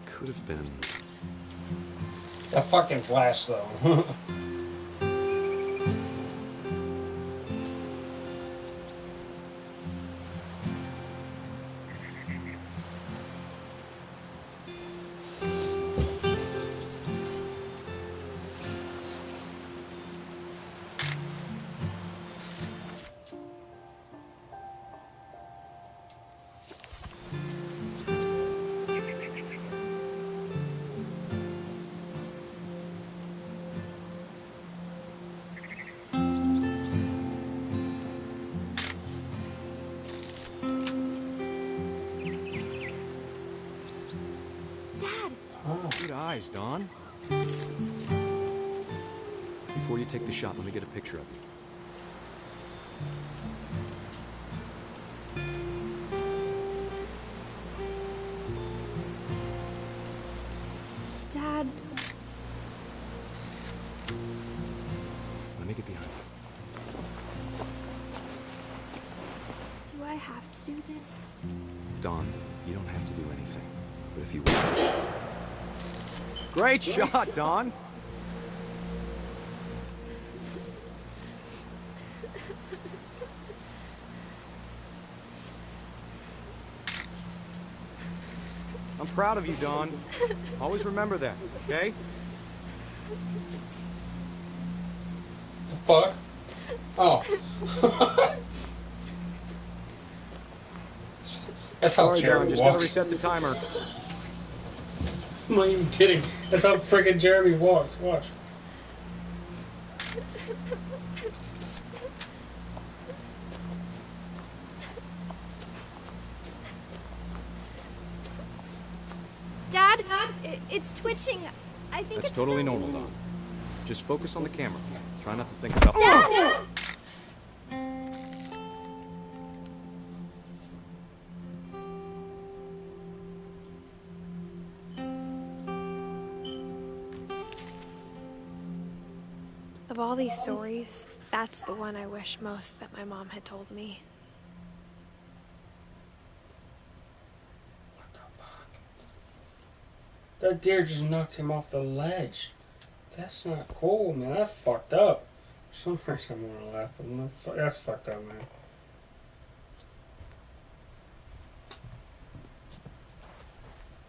Could have been. That fucking flash though. eyes, Dawn. Before you take the shot, let me get a picture of you. Dad. Let me get behind you. Do I have to do this? Dawn, you don't have to do anything. But if you want... Great shot, Dawn! I'm proud of you, Dawn. Always remember that, okay? The fuck? Oh. That's how Sorry, Jeremy Dawn, just gotta walks. reset the timer. I'm not even kidding. That's how freaking Jeremy walks. Watch. Dad, it's twitching. I think That's it's totally so... normal, Dawn. Just focus on the camera. Try not to think about... Dad! Of all these stories, that's the one I wish most that my mom had told me. What the fuck? That deer just knocked him off the ledge. That's not cool, man. That's fucked up. For some reason I'm gonna laugh, but that's fucked up, man.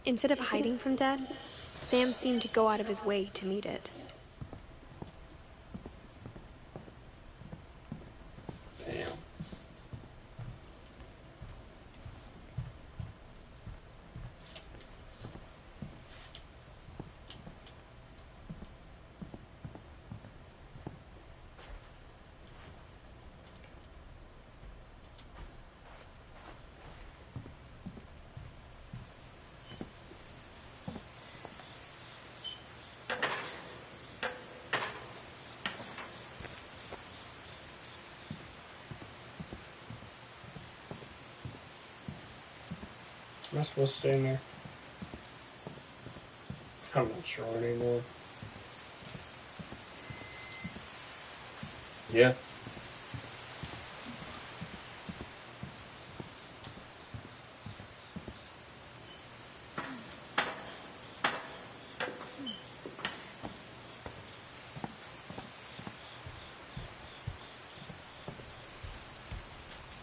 Instead of hiding from Dad, Sam seemed to go out of his way to meet it. Damn. Am I supposed to stay in there? I'm not sure anymore. Yeah.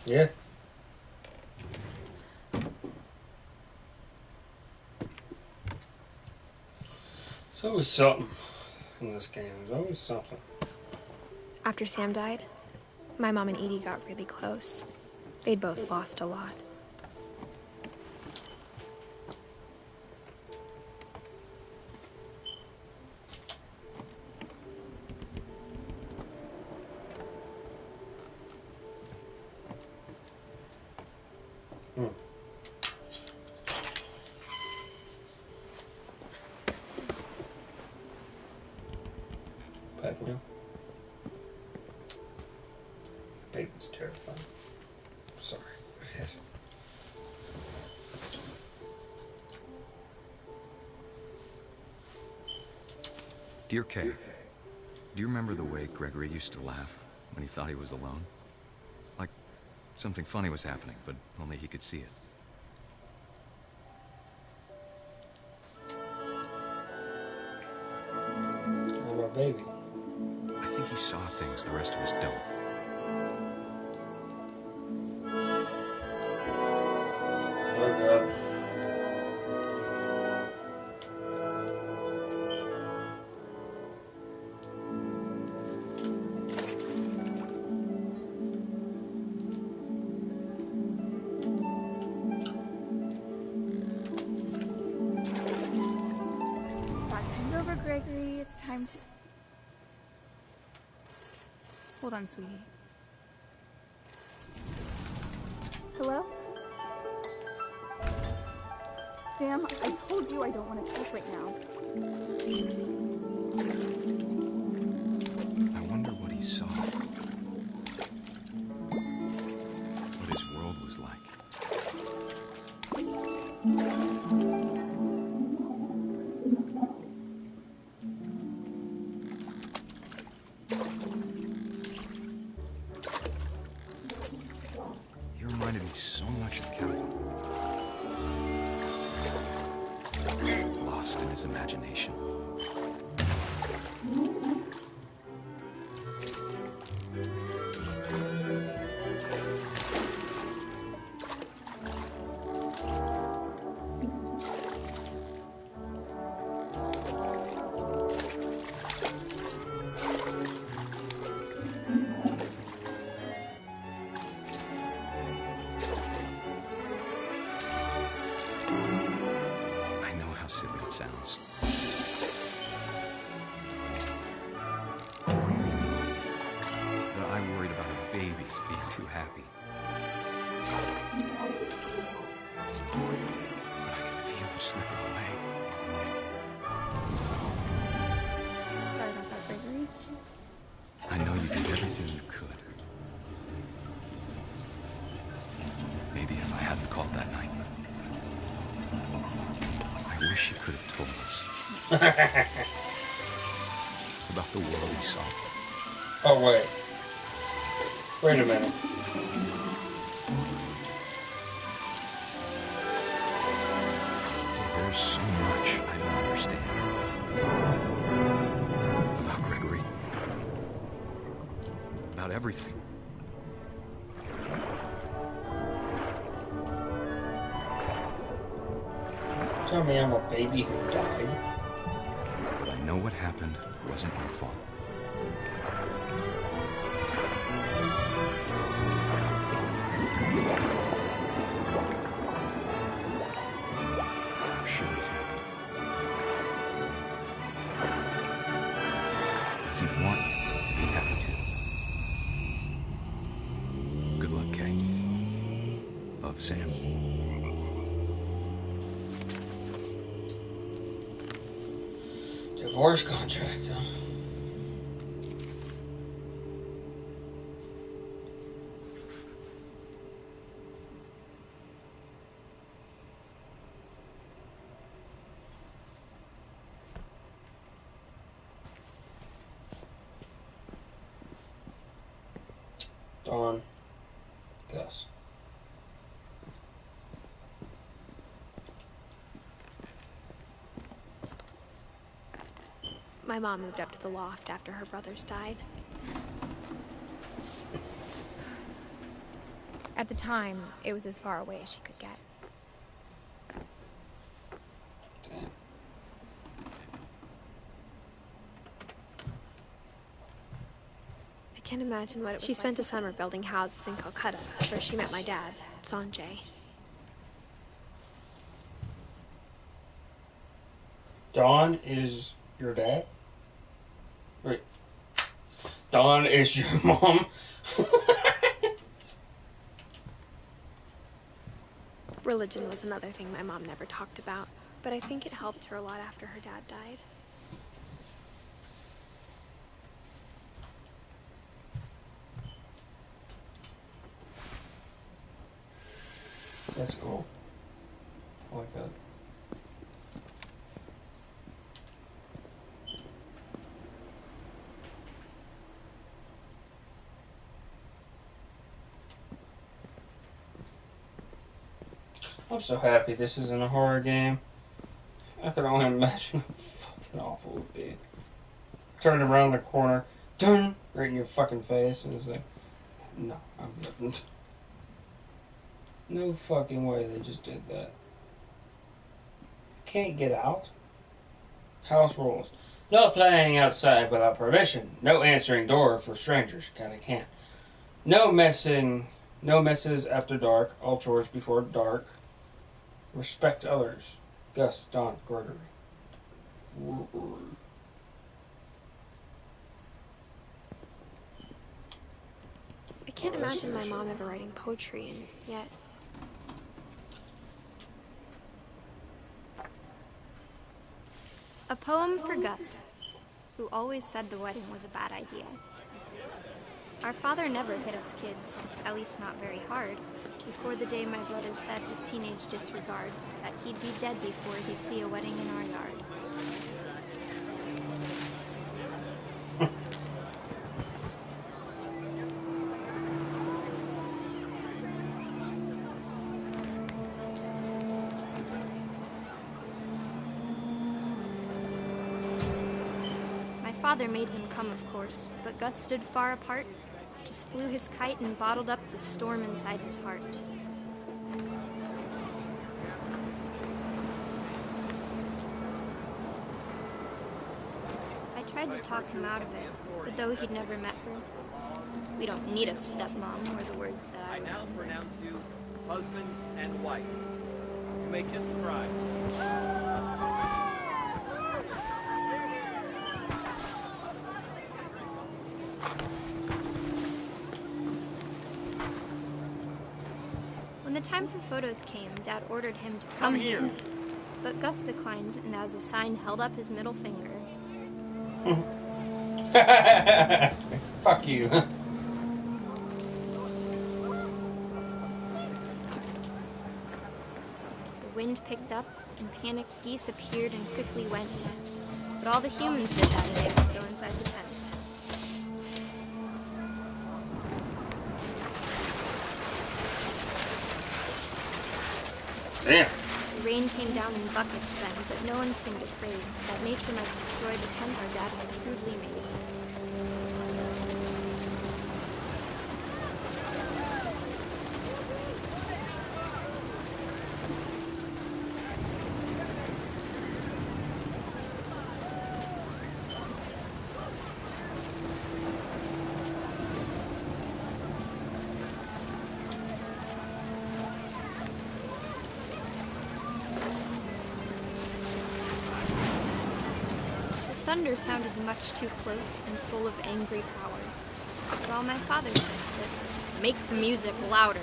Yeah. There's always something in this game. There's always something. After Sam died, my mom and Edie got really close. They'd both lost a lot. Baby's terrifying. Sorry. Yes. Dear Kay, do you remember the way Gregory used to laugh when he thought he was alone? Like something funny was happening, but only he could see it. What about baby? I think he saw things the rest of us don't. Oh God. Bartend over, Gregory. It's time to... Hold on, sweetie. Hello? Sam, I told you I don't want to talk right now. I wonder what he saw. What his world was like. He reminded me so much of Calvin. Lost in his imagination. Silly it sounds. But I worried about a baby being too happy. But I could feel him slipping away. Sorry about that, Gregory. I know you did everything you could. Maybe if I hadn't called that night. I wish he could have told us about the world he saw. Oh, wait. Wait a minute. There's so much I don't understand. About Gregory. About everything. Tell me I'm a baby who died. But I know what happened wasn't your fault. I'm sure he's happy. He'd want you to be happy too. Good luck, Kay. Love, Sam. Divorce contract, huh? Dawn. Gus. My mom moved up to the loft after her brothers died. At the time, it was as far away as she could get. Damn. I can't imagine what it was. She spent a summer building houses in Calcutta, where she met my dad, Sanjay. Dawn is your dad? Wait. Dawn is your mom? Religion was another thing my mom never talked about, but I think it helped her a lot after her dad died. That's cool. I like that. I'm so happy this isn't a horror game. I could only imagine how fucking awful it would be. Turn around the corner, turn right in your fucking face, and it's like, no, I'm living. No fucking way they just did that. Can't get out? House rules. No playing outside without permission. No answering door for strangers. Kinda can't. No messes after dark. All chores before dark. Respect others. Gus, Don, Gregory. I can't imagine my mom ever writing poetry, and yet... A poem for Gus, who always said the wedding was a bad idea. Our father never hit us kids, at least not very hard, before the day my brother said with teenage disregard that he'd be dead before he'd see a wedding in our yard. My father made him come, of course, but Gus stood far apart, just flew his kite and bottled up the storm inside his heart. I tried to talk him out of it, but though he'd never met her, we don't need a stepmom, were the words that I now pronounce you husband and wife. You may kiss the bride. When the time for photos came, Dad ordered him to come here. But Gus declined, and as a sign held up his middle finger. Fuck you. The wind picked up, and panicked geese appeared and quickly went. But all the humans did that day was go inside the tent. Damn. The rain came down in buckets then, but no one seemed afraid that nature might destroy the tent our dad had crudely made. Thunder sounded much too close and full of angry power. But all my father said to this was, "Make the music louder."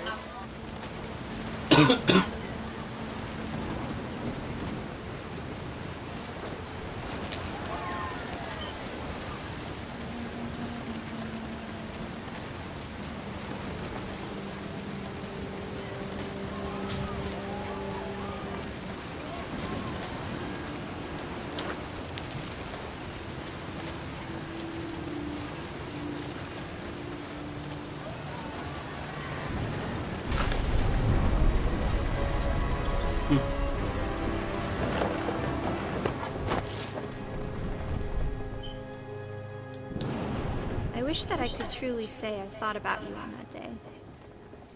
I wish that I could truly say I thought about you on that day.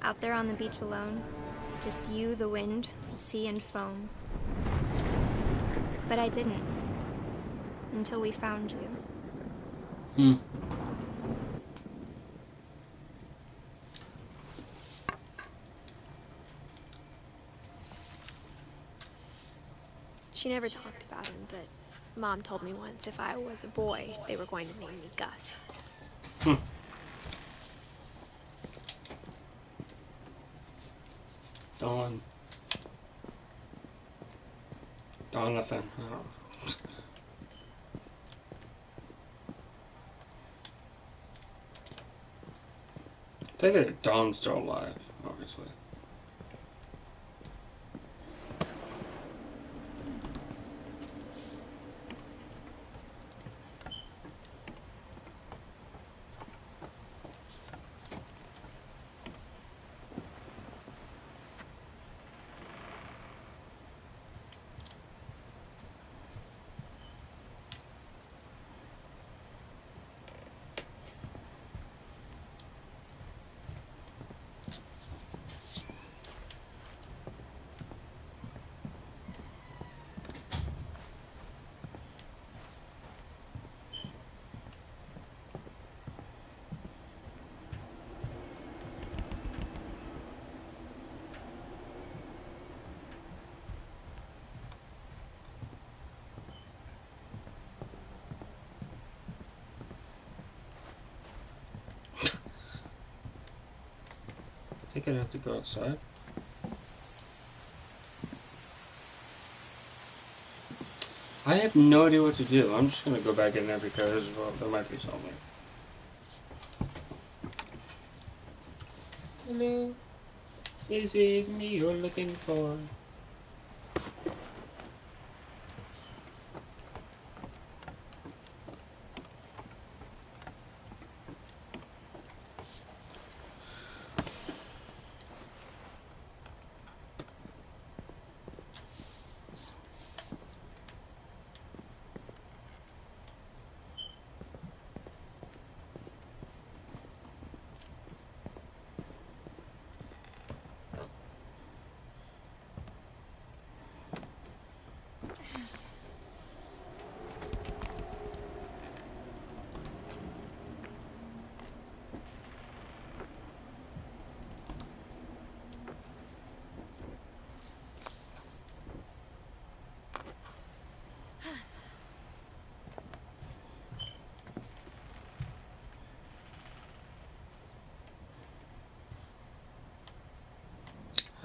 Out there on the beach alone, just you, the wind, the sea, and foam. But I didn't. Until we found you. She never talked about him, but Mom told me once if I was a boy, they were going to name me Gus. Donathan. Take it, Don's still alive, obviously. I think I'd have to go outside. I have no idea what to do. I'm just gonna go back in there because, well, there might be something. Hello? Is it me you're looking for?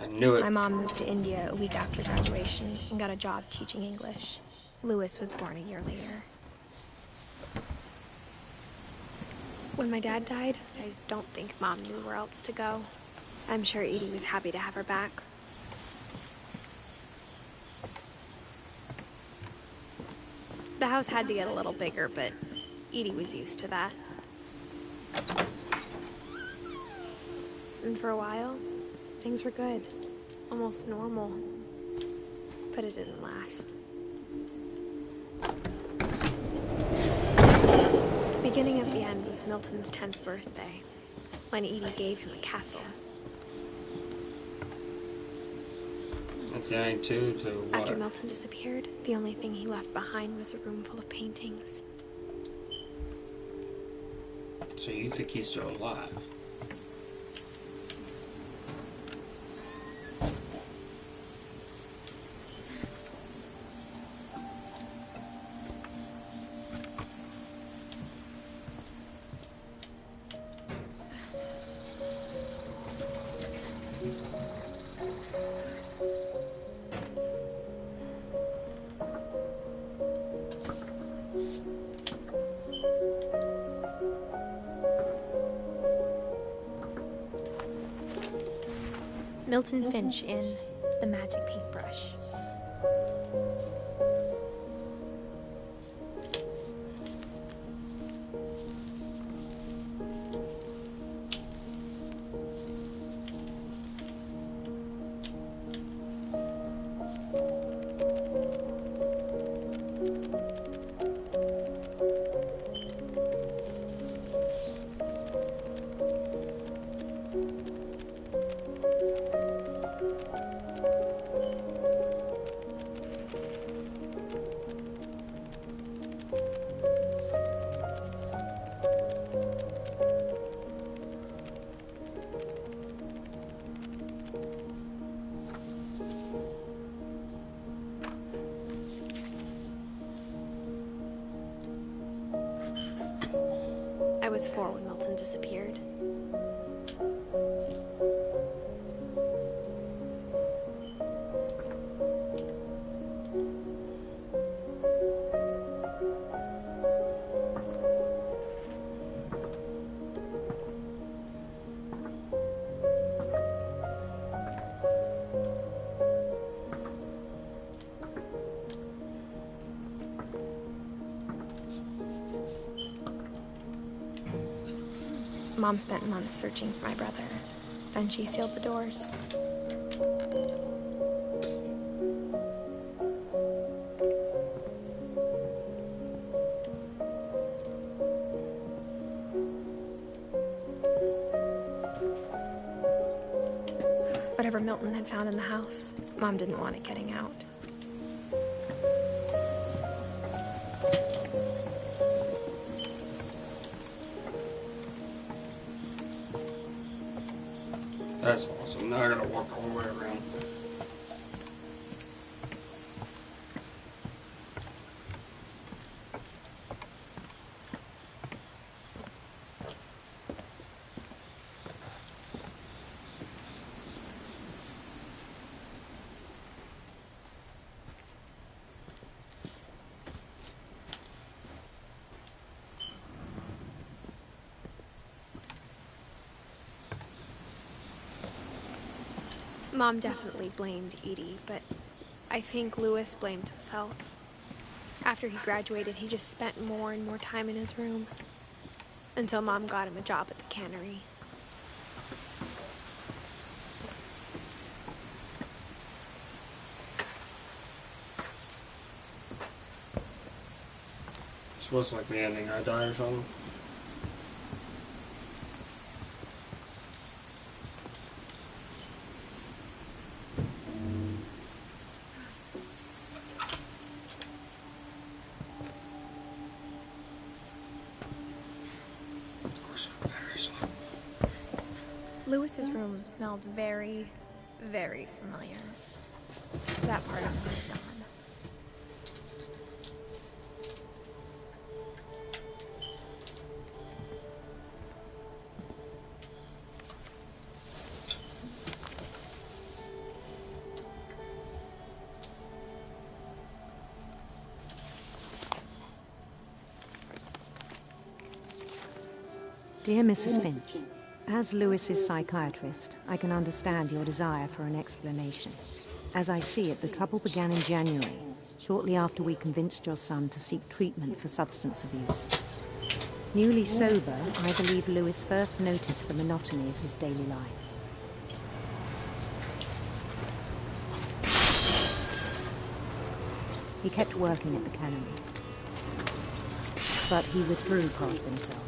I knew it. My mom moved to India a week after graduation and got a job teaching English. Louis was born a year later. When my dad died, I don't think Mom knew where else to go. I'm sure Edie was happy to have her back. The house had to get a little bigger, but Edie was used to that. And for a while, things were good. Almost normal. But it didn't last. The beginning of the end was Milton's 10th birthday, when Edie gave him a castle. That's adding two to what? After Milton disappeared, the only thing he left behind was a room full of paintings. So you think he's still alive? Milton Finch in The Magic Paintbrush. I was 4 when Milton disappeared. Mom spent months searching for my brother. Then she sealed the doors. Whatever Milton had found in the house, Mom didn't want it getting out. That's awesome. Now I gotta walk all the way around. Mom definitely blamed Edie, but I think Louis blamed himself. After he graduated, he just spent more and more time in his room. Until Mom got him a job at the cannery. Supposed to like the ending, I die or something. Louis's room smelled very, very familiar. That part of him had gone. Dear Mrs. Finch, as Louis's psychiatrist, I can understand your desire for an explanation. As I see it, the trouble began in January, shortly after we convinced your son to seek treatment for substance abuse. Newly sober, I believe Louis first noticed the monotony of his daily life. He kept working at the cannery, but he withdrew part of himself.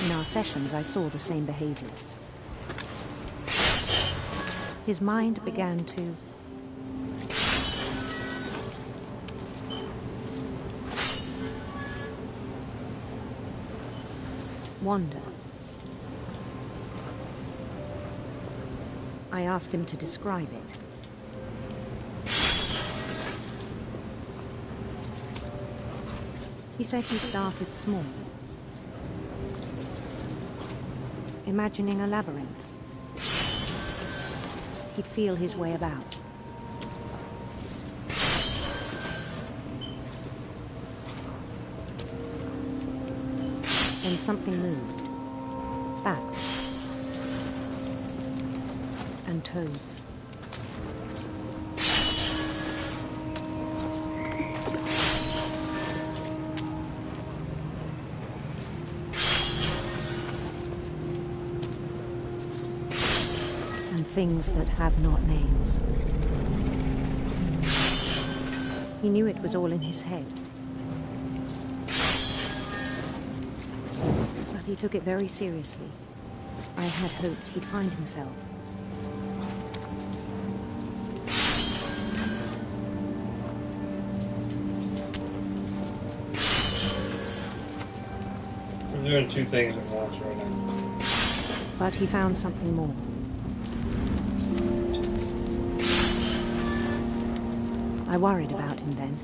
In our sessions, I saw the same behavior. His mind began to wander. I asked him to describe it. He said he started small, imagining a labyrinth. He'd feel his way about. Then something moved. Bats. And toads. Things that have not names. He knew it was all in his head. But he took it very seriously. I had hoped he'd find himself. I'm doing two things at once right now. But he found something more. I worried about him then.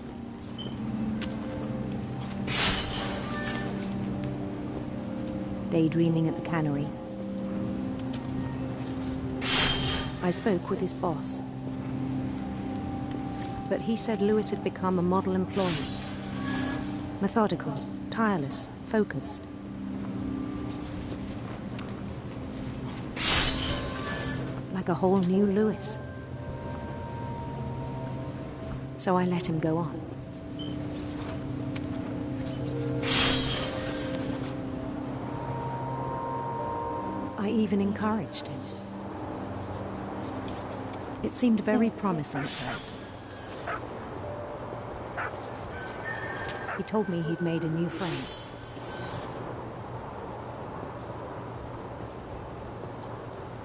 Daydreaming at the cannery, I spoke with his boss. But he said Louis had become a model employee. Methodical, tireless, focused. Like a whole new Louis. So I let him go on. I even encouraged him. It seemed very promising at first. He told me he'd made a new friend.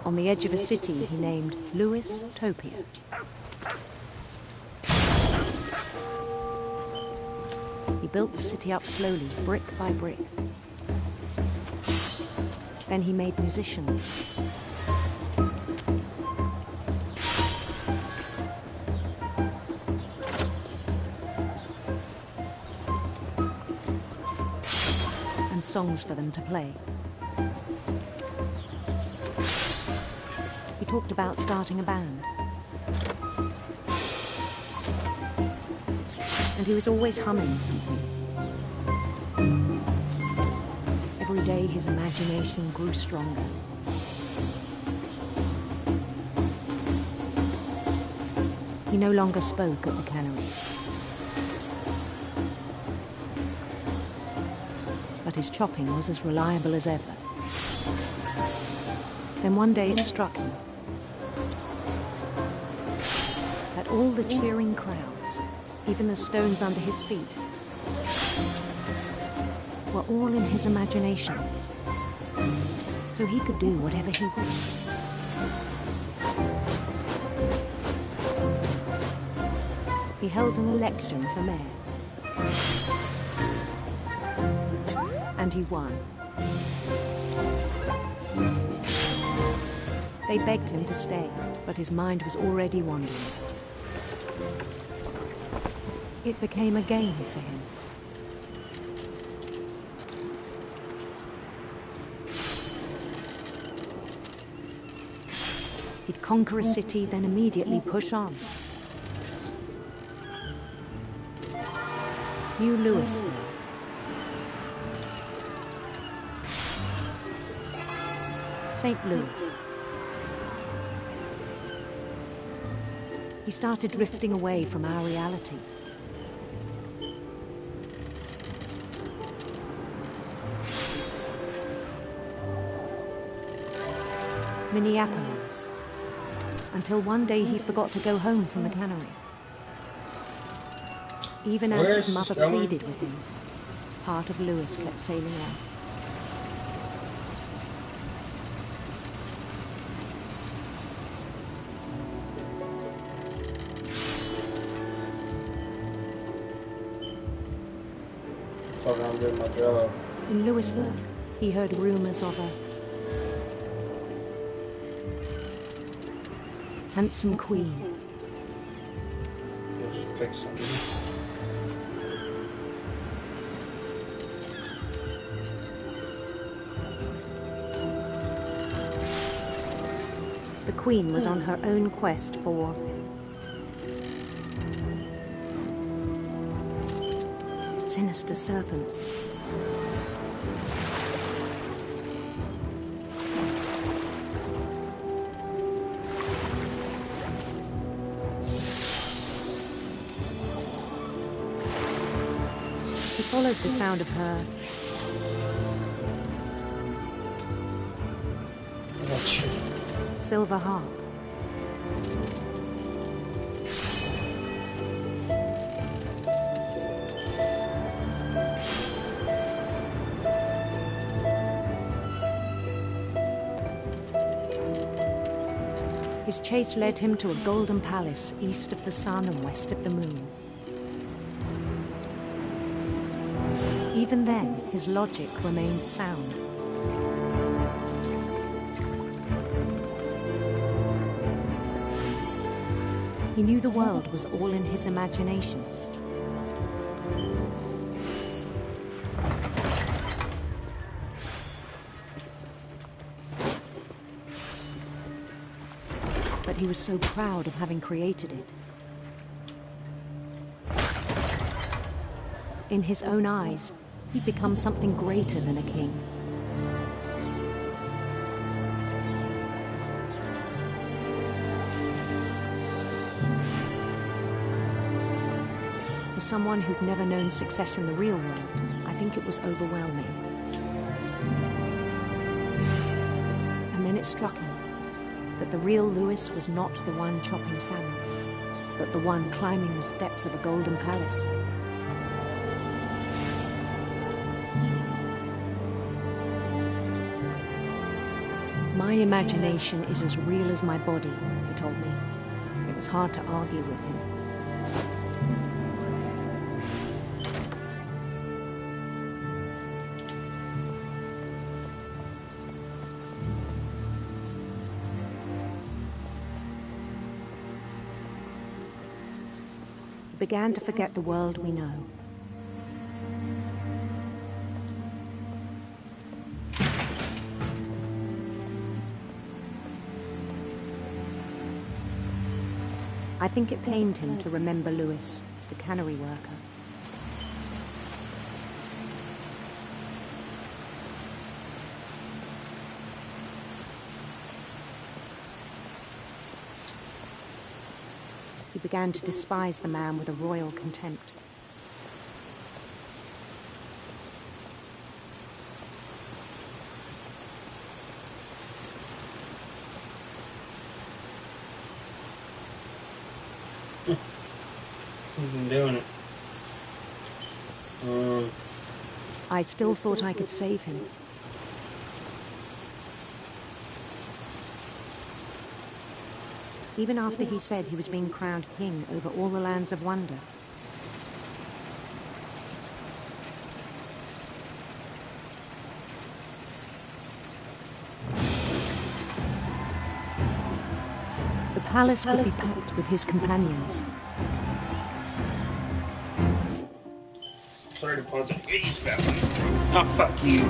On the edge of a city he named Louis Topia. He built the city up slowly, brick by brick. Then he made musicians. And songs for them to play. He talked about starting a band. And he was always humming something. Every day his imagination grew stronger. He no longer spoke at the cannery. But his chopping was as reliable as ever. Then one day it struck him that all the cheering crowds, even the stones under his feet, were all in his imagination. So he could do whatever he wished. He held an election for mayor. And he won. They begged him to stay, but his mind was already wandering. It became a game for him. He'd conquer a city, then immediately push on. New Louisville. St. Louis. He started drifting away from our reality. Minneapolis. Until one day he forgot to go home from the cannery. Even as his mother pleaded with him, part of Louis kept sailing on. I'm doing my job. In Louisville, he heard rumors of a handsome queen. Just pick something. The queen was on her own quest for sinister serpents. He followed the sound of her silver harp. His chase led him to a golden palace east of the sun and west of the moon. Even then, his logic remained sound. He knew the world was all in his imagination. But he was so proud of having created it. In his own eyes, he'd become something greater than a king. For someone who'd never known success in the real world, I think it was overwhelming. And then it struck him that the real Louis was not the one chopping salmon, but the one climbing the steps of a golden palace. My imagination is as real as my body, he told me. It was hard to argue with him. He began to forget the world we know. I think it pained him to remember Louis, the cannery worker. he began to despise the man with a royal contempt. Isn't doing it. I still thought I could save him. Even after he said he was being crowned king over all the lands of wonder. The palace would be packed with his companions. Sorry to pause it. He's back. Oh, fuck you.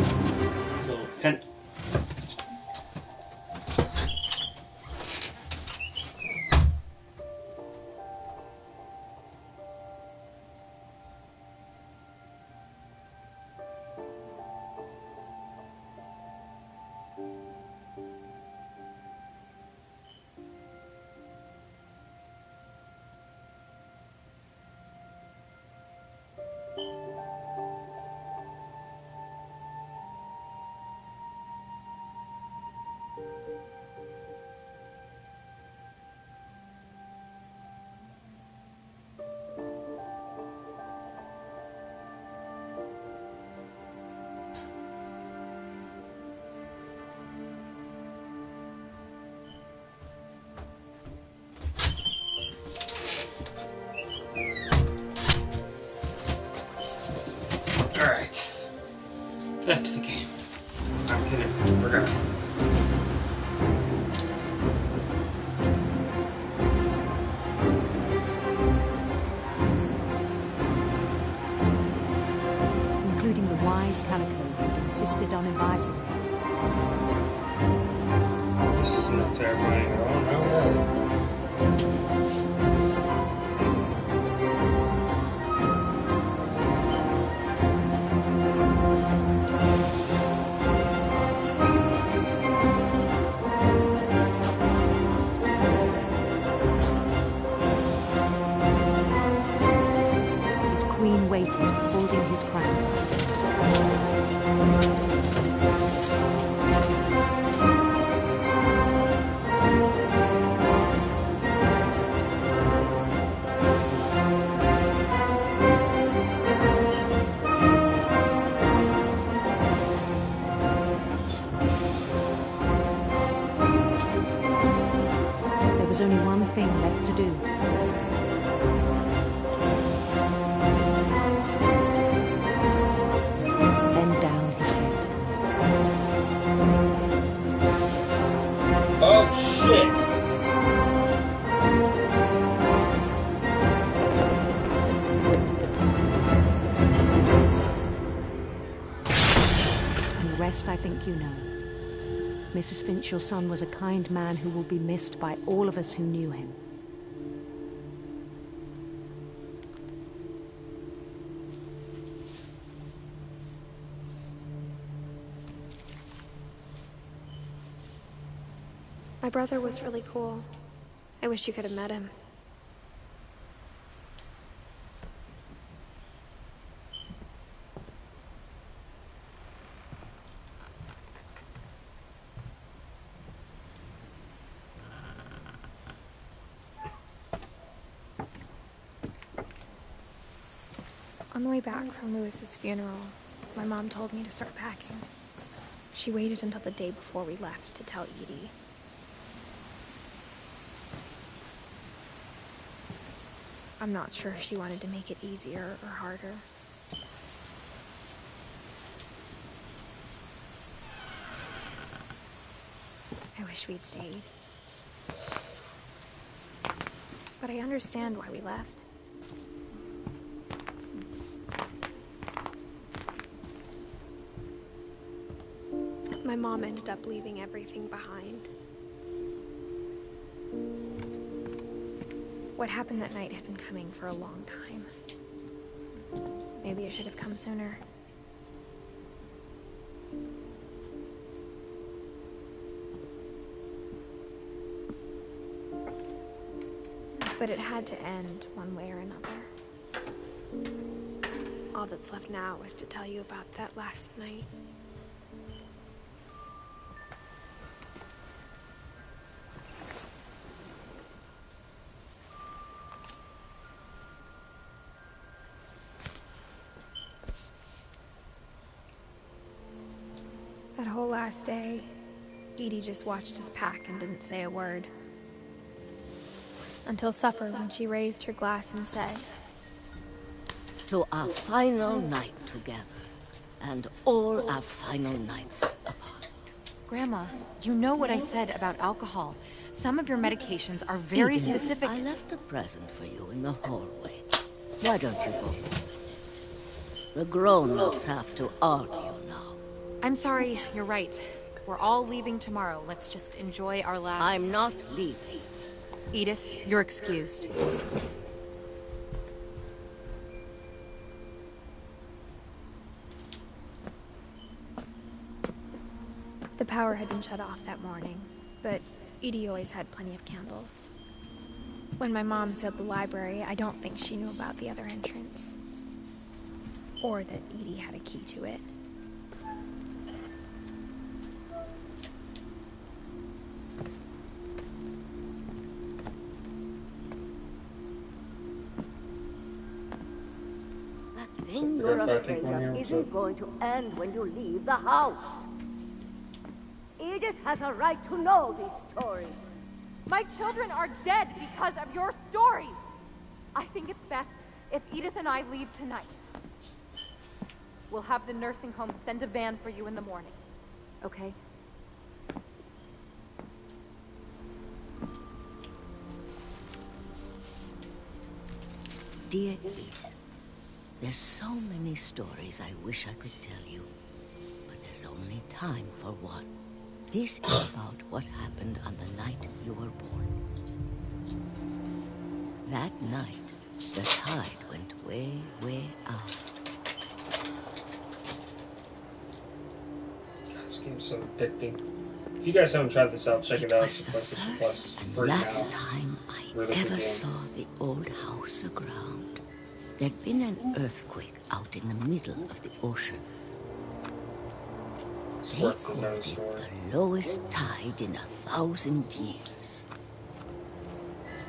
Little cunt. Back to the game. I'm kidding. I forgot. Including the wise Calico who'd insisted on advising me. This is not terrifying at all. No way. Waited, holding his crown. There was only one thing left to do. Oh shit! And the rest I think you know. Mrs. Finch, your son was a kind man who will be missed by all of us who knew him. My brother was really cool. I wish you could have met him. On the way back from Lewis's funeral, my mom told me to start packing. She waited until the day before we left to tell Edie. I'm not sure if she wanted to make it easier or harder. I wish we'd stayed. But I understand why we left. My mom ended up leaving everything behind. What happened that night had been coming for a long time. Maybe it should have come sooner. But it had to end one way or another. All that's left now is to tell you about that last night. That whole last day, Edie just watched us pack and didn't say a word. Until supper, when she raised her glass and said, "To our final night together, and all our final nights apart." Grandma, you know what I said about alcohol. Some of your medications are very Edith, specific. I left a present for you in the hallway. Why don't you go get it? The grown-ups have to argue now. I'm sorry, you're right. We're all leaving tomorrow. Let's just enjoy our last... I'm not leaving. Edith, you're excused. the power had been shut off that morning, but Edie always had plenty of candles. When my mom sealed the library, I don't think she knew about the other entrance. Or that Edie had a key to it. That thing you're afraid of isn't going to end when you leave the house. Edith has a right to know these stories. My children are dead because of your stories. I think it's best if Edith and I leave tonight. We'll have the nursing home send a van for you in the morning. Okay? Dear Edith, there's so many stories I wish I could tell you, but there's only time for one. This is about what happened on the night you were born. That night, the tide went way, way out. God, this game's so addicting. If you guys haven't tried this out, check it out. It's PlayStation Plus. Free Last now. time I Really good ever game. saw the old house aground, there'd been an earthquake out in the middle of the ocean. They called it the lowest tide in 1,000 years.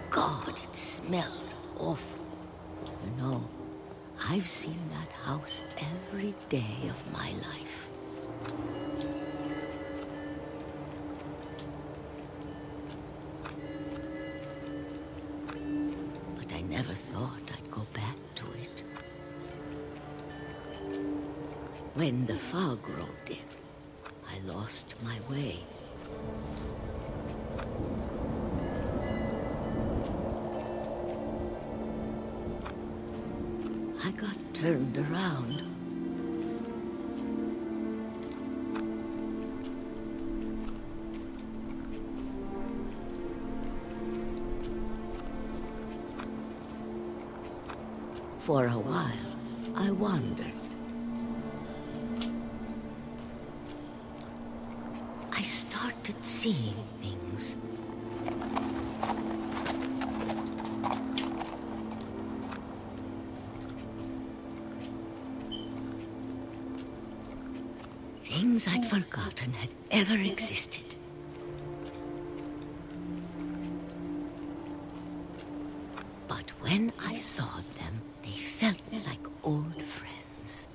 God, it smelled awful. You know, I've seen that house every day of my life. But I never thought I'd go back to it. When the fog rolled in, I lost my way. I got turned around. For a while, I wandered. I started seeing things. Things I'd forgotten had ever existed. But when I saw them, they felt like old friends.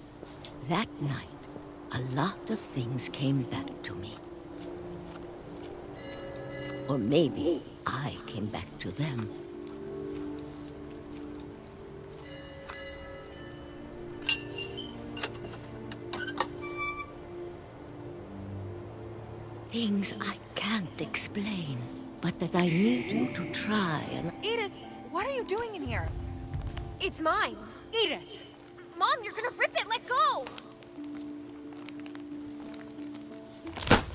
That night, a lot of things came back to me. Or maybe I came back to them. Things I can't explain, but that I need you to try and... Edith, what are you doing in here? It's mine. Edith! Mom, you're gonna rip it! Let go!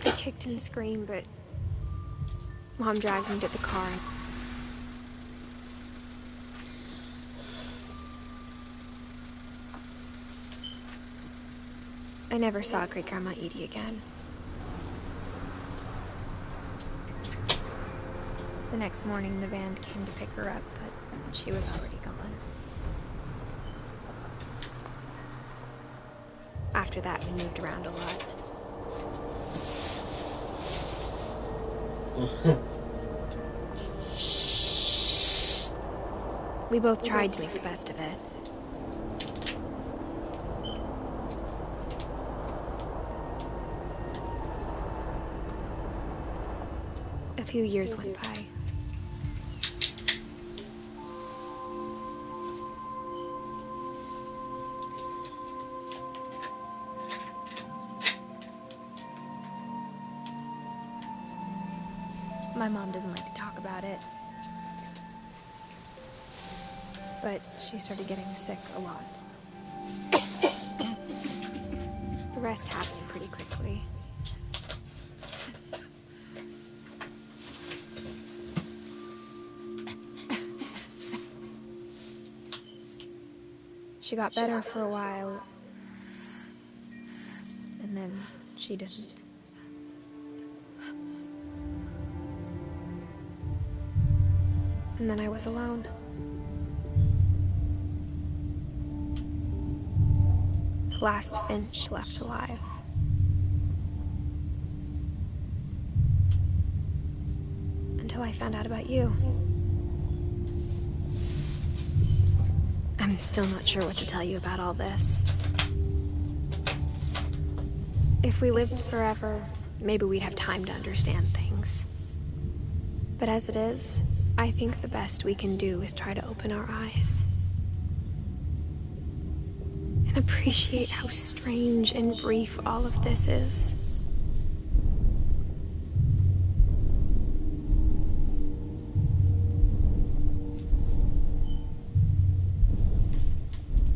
I kicked and screamed, but Mom dragged me to the car. I never saw Great-Grandma Edie again. The The next morning, the van came to pick her up, but she was already gone. After that, we moved around a lot. We both tried to make the best of it. A few years went by. My mom didn't like to talk about it, but she started getting sick a lot. The rest happened pretty quickly. She got better for a while, and then she didn't. And then I was alone. The last Finch left alive. Until I found out about you. I'm still not sure what to tell you about all this. If we lived forever, maybe we'd have time to understand things. But as it is, I think the best we can do is try to open our eyes. And appreciate how strange and brief all of this is.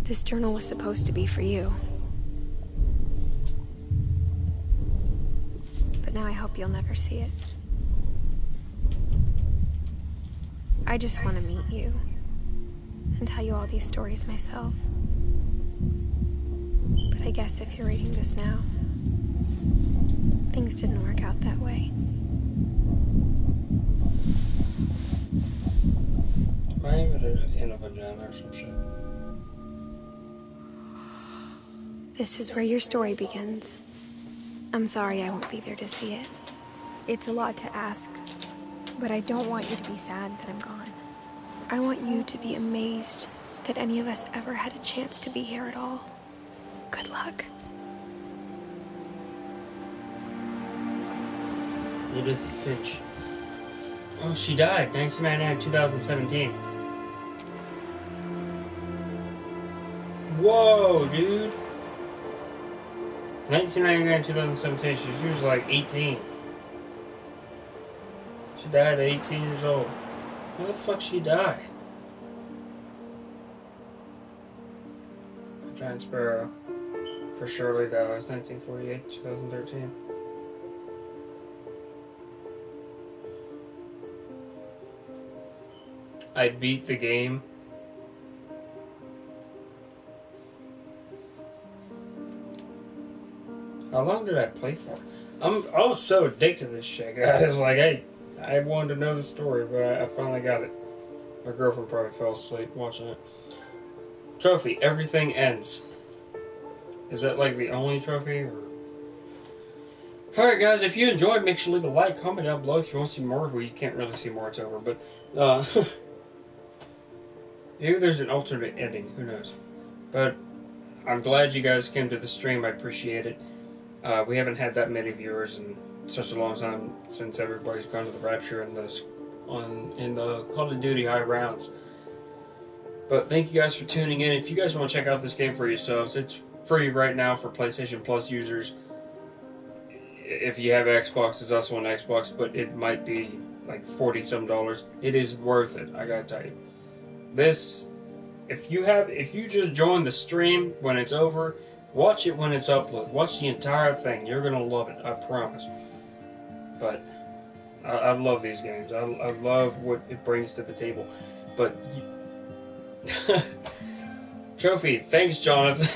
This journal was supposed to be for you. But now I hope you'll never see it. I just want to meet you and tell you all these stories myself. But I guess if you're reading this now, things didn't work out that way. I'm in a vagina or some shit. This is where your story begins. I'm sorry I won't be there to see it. It's a lot to ask, but I don't want you to be sad that I'm gone. I want you to be amazed that any of us ever had a chance to be here at all. Good luck. Edith Finch. Oh, she died 1999, 2017. Whoa, dude. 1999, 2017. She was like 18. She died at 18 years old. How the fuck she die? Giant Spyro. For Shirley, that was 1948, 2013. I beat the game. How long did I play for? I was so addicted to this shit, guys. Like, I wanted to know the story, but I finally got it. My girlfriend probably fell asleep watching it. Trophy, everything ends. Is that like the only trophy? Or... Alright guys, if you enjoyed, make sure to leave a like, comment down below if you want to see more. Well, you can't really see more, it's over, but maybe there's an alternate ending, who knows. But I'm glad you guys came to the stream, I appreciate it. We haven't had that many viewers in such a long time since everybody's gone to the Rapture and in the Call of Duty high rounds. But thank you guys for tuning in. If you guys want to check out this game for yourselves, it's free right now for PlayStation Plus users. If you have Xbox, it's also on Xbox, but it might be like $40-some. It is worth it, I gotta tell you. This, if you just join the stream when it's over, watch it when it's uploaded. Watch the entire thing. You're gonna love it, I promise. But I love these games. I love what it brings to the table. But trophy, thanks, Jonathan.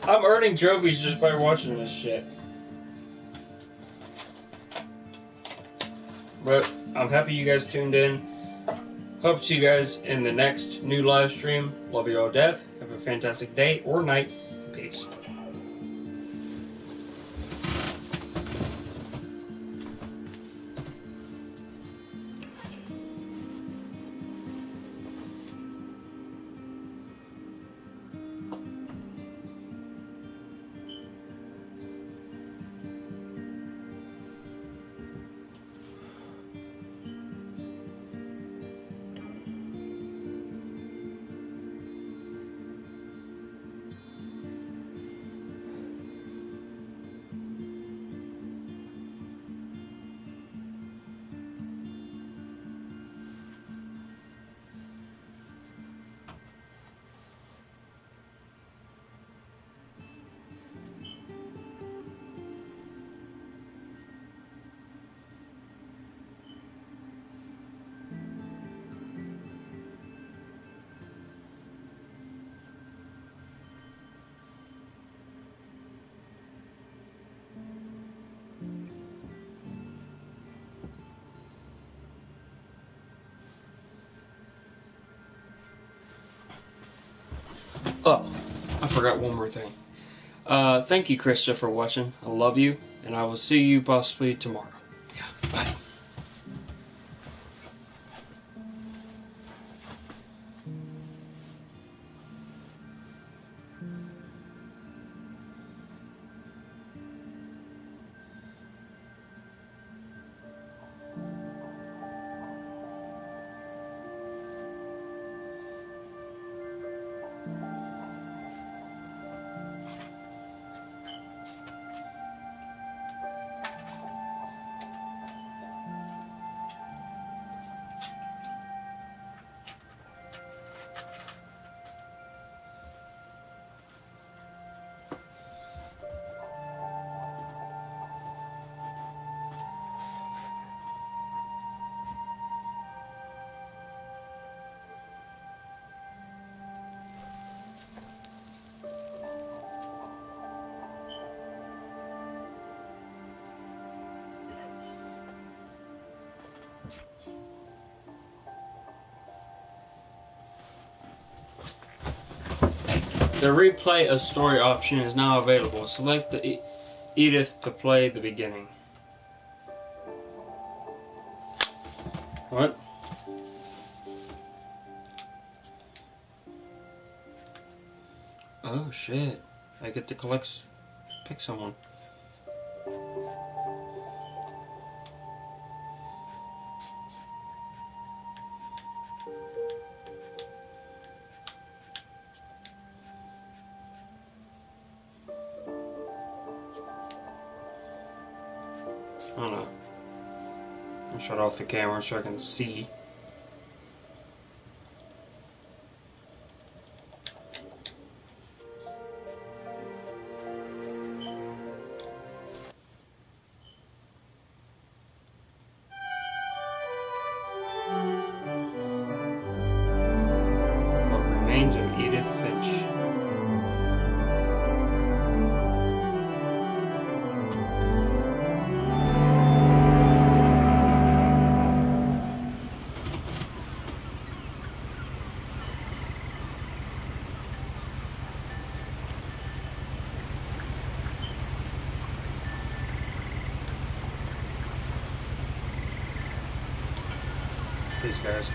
I'm earning trophies just by watching this shit. But I'm happy you guys tuned in. Hope to see you guys in the next new live stream. Love you all to death. Have a fantastic day or night. Peace. Oh, I forgot one more thing. Thank you, Krista, for watching. I love you, and I will see you possibly tomorrow. Yeah, bye. The replay a story option is now available. Select the Edith to play the beginning. What? Oh shit. I get to pick someone. Oh no. I'll shut off the camera so I can see. What remains of Edith Finch. Peace, guys.